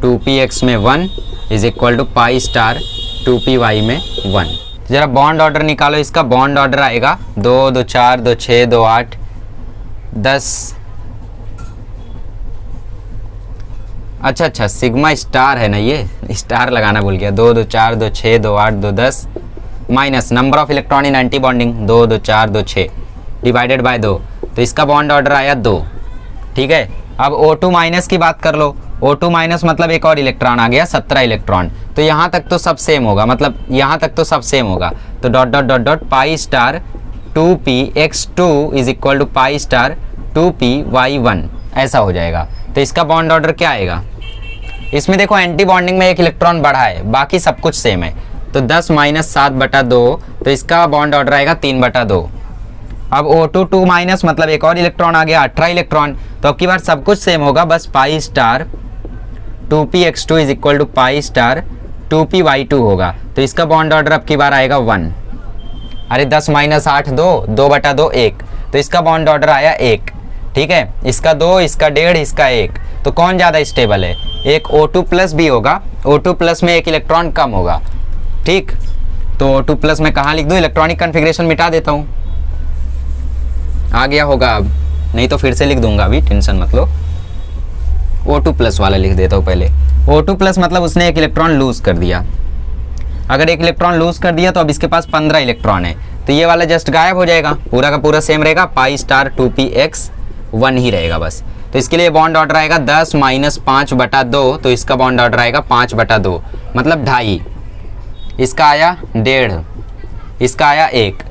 2px में 1 is equal to pi star 2py में 1। जरा बॉन्ड ऑर्डर निकालो इसका। बॉन्ड ऑर्डर आएगा 2 2 4 2 6 2 8 10। अच्छा सिग्मा स्टार है ना, ये स्टार लगाना भूल गया। 2 2 4 2 6 2 8 2 10 minus number of electron in antibonding 2 2 4 2 6 divided by 2, तो इसका बॉन्ड ऑर्डर आया 2। ठीक है, अब O2 माइनस की बात कर लो O2 माइनस मतलब एक और इलेक्ट्रॉन आ गया 17 इलेक्ट्रॉन। तो यहाँ तक तो सब सेम होगा, मतलब यहाँ तक तो सब सेम होगा। तो dot dot dot dot pi star 2px2 is equal to pi star 2py1 ऐसा हो जाएगा। तो इसका बॉन्ड ऑर्डर क्या आएगा? इसमें देखो एंटी बॉन्डिंग में एक इलेक्ट्रॉन बढ़ा है, बाकी सब कुछ सेम है। तो 10 माइनस 7/2, तो इसका बॉन्ड ऑर्डर आएगा 3/2। अब O2 2 माइनस मतलब एक और इलेक्ट्रॉन आ गया 18 इलेक्ट्रॉन। तो अब की बार सब कुछ सेम होगा, बस pi star 2px2 is equal to pi star 2py2 होगा। तो इसका बॉन्ड ऑर्डर अब की बार आएगा 1। अरे 10 माइनस 8 2, 2/2 1, तो इसका बॉन्ड ऑर्डर आया 1। ठीक है, इसका 2, इसका 1.5, इसका 1। तो कौन ज़्यादा स्टेबल है? एक O2 प्लस भी होगा, O2 प्लस में एक इलेक्ट्रॉन कम होगा। ठीक, तो O2 प्लस में कहाँ लिख दूँ? इलेक्ट्रॉनिक कन्फिग्रेशन मिटा देता हूँ, आ गया होगा अब, नहीं तो फिर से लिख दूंगा, अभी टेंशन मत लो। O2 प्लस वाला लिख देता हूँ पहले। O2 प्लस मतलब उसने एक इलेक्ट्रॉन लूज कर दिया। अगर एक इलेक्ट्रॉन लूज कर दिया तो अब इसके पास 15 इलेक्ट्रॉन है, तो ये वाला जस्ट गायब हो जाएगा, पूरा का पूरा सेम रहेगा, पाई स्टार 2px1 ही रहेगा बस। तो इसके लिए बॉन्ड ऑर्डर आएगा 10 माइनस 5/2, तो इसका बॉन्ड ऑर्डर आएगा 5/2 मतलब 2.5। इसका आया 1.5, इसका आया 1।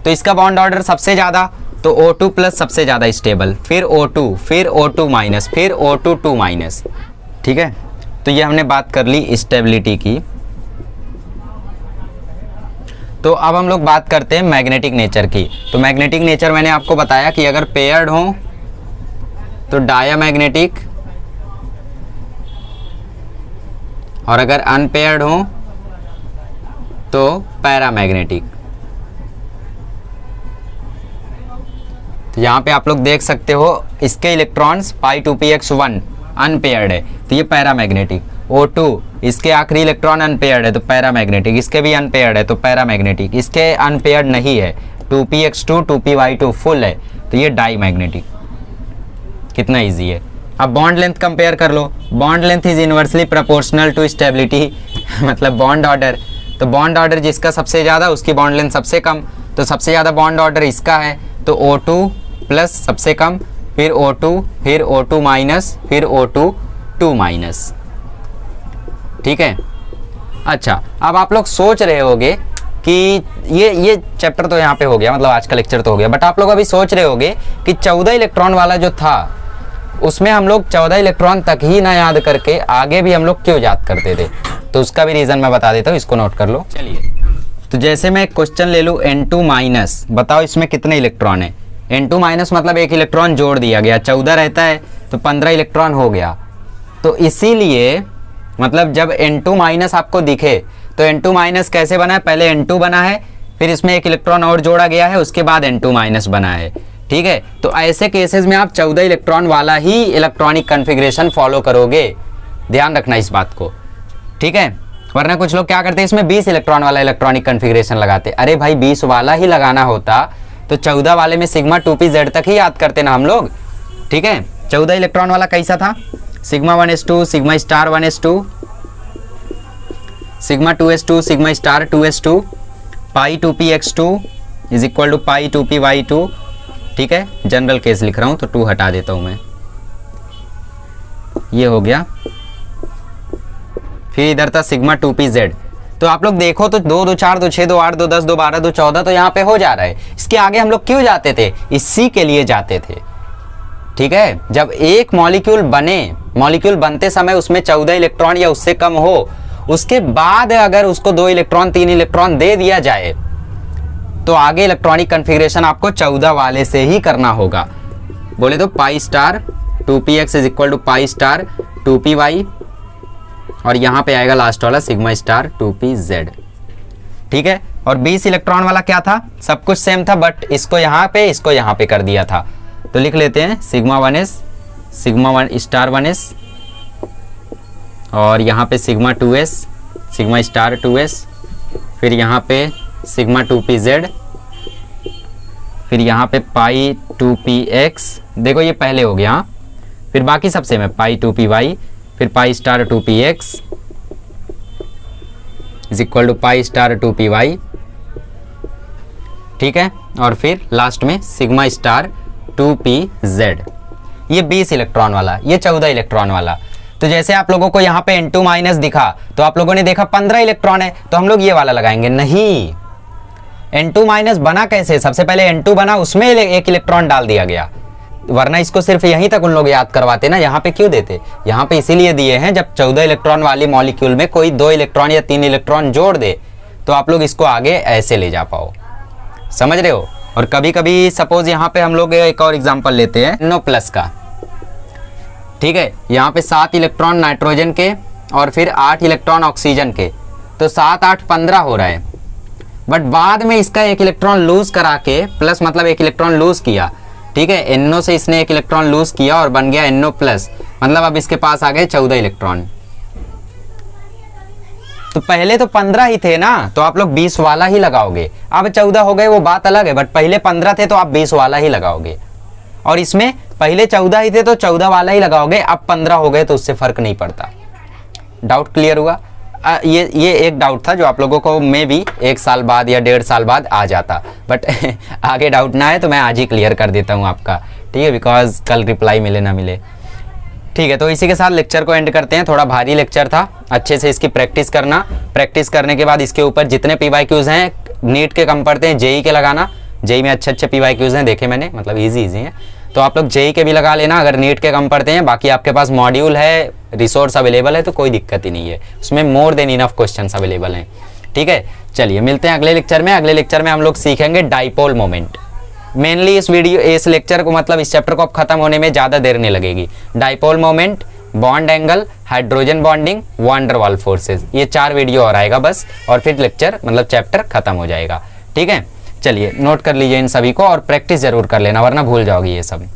तो इसका बॉन्ड ऑर्डर सबसे ज़्यादा, तो O2 प्लस सबसे ज़्यादा स्टेबल, फिर O2, फिर O2 माइनस, फिर O2 2 माइनस। ठीक है, तो ये हमने बात कर ली स्टेबिलिटी की। तो अब हम लोग बात करते हैं मैग्नेटिक नेचर की। तो मैग्नेटिक नेचर मैंने आपको बताया कि अगर पेयर्ड हो तो डायामैग्नेटिक, और अगर अनपेयर्ड हो तो पैरामैग्नेटिक। तो यहाँ पे आप लोग देख सकते हो इसके इलेक्ट्रॉन्स पाई 2px1 अनपेयर्ड है, तो ये पैरामैग्नेटिक। O2 इसके आखिरी इलेक्ट्रॉन अनपेयर्ड है तो पैरामैग्नेटिक, इसके भी अनपेयर्ड है तो पैरामैग्नेटिक, इसके अनपेयर्ड नहीं है 2px2 2py2 फुल है, तो ये डाईमैग्नेटिक। कितना इजी है। अब बॉन्ड लेंथ कंपेयर कर लो, bond length is inversely proportional to stability मतलब बॉन्ड ऑर्डर। तो बॉन्ड ऑर्डर जिसका सबसे ज़्यादा उसकी बॉन्ड लेंथ सबसे कम, तो सबसे ज़्यादा बॉन्ड ऑर्डर इसका है, तो O2 प्लस सबसे कम, फिर O2, फिर O2 माइनस, फिर O2 2 माइनस। ठीक है, अच्छा अब आप लोग सोच रहे होगे कि ये चैप्टर तो यहाँ पे हो गया, मतलब आज का लेक्चर तो हो गया, बट आप लोग अभी सोच रहे होगे कि 14 इलेक्ट्रॉन वाला जो था उसमें हम लोग 14 इलेक्ट्रॉन तक ही ना याद करके आगे भी हम लोग क्यों याद करते थे। तो उसका भी रीज़न मैं बता देता हूँ, इसको नोट कर लो। चलिए, तो जैसे मैं एक क्वेश्चन ले लूँ N2 माइनस, बताओ इसमें कितने इलेक्ट्रॉन है? N2 माइनस मतलब एक इलेक्ट्रॉन जोड़ दिया गया, 14 रहता है तो 15 इलेक्ट्रॉन हो गया। तो इसीलिए मतलब जब N2 माइनस आपको दिखे तो N2 माइनस कैसे बना है? पहले N2 बना है, फिर इसमें एक इलेक्ट्रॉन और जोड़ा गया है, उसके बाद N2 माइनस बना है। ठीक है, तो ऐसे केसेस में आप 14 इलेक्ट्रॉन वाला ही इलेक्ट्रॉनिक कन्फिग्रेशन फॉलो करोगे, ध्यान रखना इस बात को। ठीक है, वरना कुछ लोग क्या करते हैं इसमें 20 इलेक्ट्रॉन वाला इलेक्ट्रॉनिक कन्फिग्रेशन लगाते। अरे भाई 20 वाला ही लगाना होता तो 14 वाले में सिग्मा 2pz तक ही याद करते ना हम लोग। ठीक है, 14 इलेक्ट्रॉन वाला कैसा था? Sigma 1s2, sigma star 1s2, sigma 2s2, sigma star 2s2, pi 2px2 is equal to pi 2py2। ठीक है, जनरल केस लिख रहा हूं तो 2 हटा देता हूं मैं, ये हो गया। फिर इधर था सिग्मा 2pz। तो आप लोग देखो तो 2 2 4 2 6 2 8 2 10 2 12 2 14 तो यहाँ पे हो जा रहा है। इसके आगे हम लोग क्यों जाते थे? इसी के लिए जाते थे। ठीक है, जब एक मॉलिक्यूल बने, मॉलिक्यूल बनते समय उसमें 14 इलेक्ट्रॉन या उससे कम हो, उसके बाद अगर उसको 2 इलेक्ट्रॉन 3 इलेक्ट्रॉन दे दिया जाए तो आगे इलेक्ट्रॉनिक कन्फिग्रेशन आपको 14 वाले से ही करना होगा। बोले तो pi star 2px is equal to pi star 2py, और यहाँ पे आएगा लास्ट वाला सिग्मा स्टार 2pz। ठीक है, और 20 इलेक्ट्रॉन वाला क्या था? सब कुछ सेम था, बट इसको यहाँ पे, इसको यहाँ पे कर दिया था। तो लिख लेते हैं sigma 1s, sigma 1 star 1s, और यहाँ पे sigma 2s, sigma star 2s, फिर यहाँ पे सिग्मा 2pz, फिर यहाँ पे पाई 2px, देखो ये पहले हो गया, फिर बाकी सब सेम है, पाई 2py, फिर pi star 2px is equal to pi star 2py। ठीक है, और फिर लास्ट में सिग्मा स्टार 2pz। ये 20 इलेक्ट्रॉन वाला, ये 14 इलेक्ट्रॉन वाला। तो जैसे आप लोगों को यहाँ पे N2 माइनस दिखा तो आप लोगों ने देखा 15 इलेक्ट्रॉन है, तो हम लोग ये वाला लगाएंगे। नहीं, N2 माइनस बना कैसे? सबसे पहले N2 बना, उसमें एक इलेक्ट्रॉन डाल दिया गया, वरना इसको सिर्फ यहीं तक उन लोग याद करवाते ना। यहाँ पे क्यों देते? यहाँ पे इसीलिए दिए हैं जब 14 इलेक्ट्रॉन वाली मॉलिक्यूल में कोई 2 इलेक्ट्रॉन या 3 इलेक्ट्रॉन जोड़ दे तो आप लोग इसको आगे ऐसे ले जा पाओ, समझ रहे हो। और कभी कभी सपोज यहाँ पे हम लोग एक और एग्जांपल लेते हैं NO प्लस का, ठीक है। यहाँ पे 7 इलेक्ट्रॉन नाइट्रोजन के और फिर 8 इलेक्ट्रॉन ऑक्सीजन के, तो 7 8 15 हो रहा है। बट बाद में इसका एक इलेक्ट्रॉन लूज करा के, प्लस मतलब एक इलेक्ट्रॉन लूज किया, ठीक है। NO से इसने एक इलेक्ट्रॉन लूज किया और बन गया NO प्लस, मतलब अब इसके पास आ गए 14 इलेक्ट्रॉन। तो पहले तो 15 ही थे ना, तो आप लोग 20 वाला ही लगाओगे। अब 14 हो गए वो बात अलग है, बट पहले 15 थे तो आप 20 वाला ही लगाओगे। और इसमें पहले 14 ही थे तो 14 वाला ही लगाओगे, अब 15 हो गए तो उससे फर्क नहीं पड़ता। डाउट क्लियर हुआ? ये एक डाउट था जो आप लोगों को मे भी 1 साल बाद या 1.5 साल बाद आ जाता, बट आगे डाउट ना है तो मैं आज ही क्लियर कर देता हूँ आपका, ठीक है, बिकॉज कल रिप्लाई मिले ना मिले। ठीक है, तो इसी के साथ लेक्चर को एंड करते हैं। थोड़ा भारी लेक्चर था, अच्छे से इसकी प्रैक्टिस करना। प्रैक्टिस करने के बाद इसके ऊपर जितने PYQs हैं, नीट के कम पड़ते हैं, JEE के लगाना। JEE में अच्छे PYQs हैं, देखे मैंने, मतलब इजी हैं, तो आप लोग JEE के भी लगा लेना अगर नीट के कम पड़ते हैं। बाकी आपके पास मॉड्यूल है, रिसोर्स अवेलेबल है, तो कोई दिक्कत ही नहीं है, उसमें more than enough questions available हैं। ठीक है, चलिए मिलते हैं अगले लेक्चर में। अगले लेक्चर में हम लोग सीखेंगे डाइपोल मोमेंट। मेनली इस लेक्चर को, मतलब इस चैप्टर को अब खत्म होने में ज़्यादा देर नहीं लगेगी। Dipole moment, bond angle, hydrogen bonding, van der Waals forces, ये 4 वीडियो और आएगा बस, और फिर लेक्चर मतलब चैप्टर खत्म हो जाएगा। ठीक है, चलिए नोट कर लीजिए इन सभी को और प्रैक्टिस जरूर कर लेना, वरना भूल जाओगे ये सब।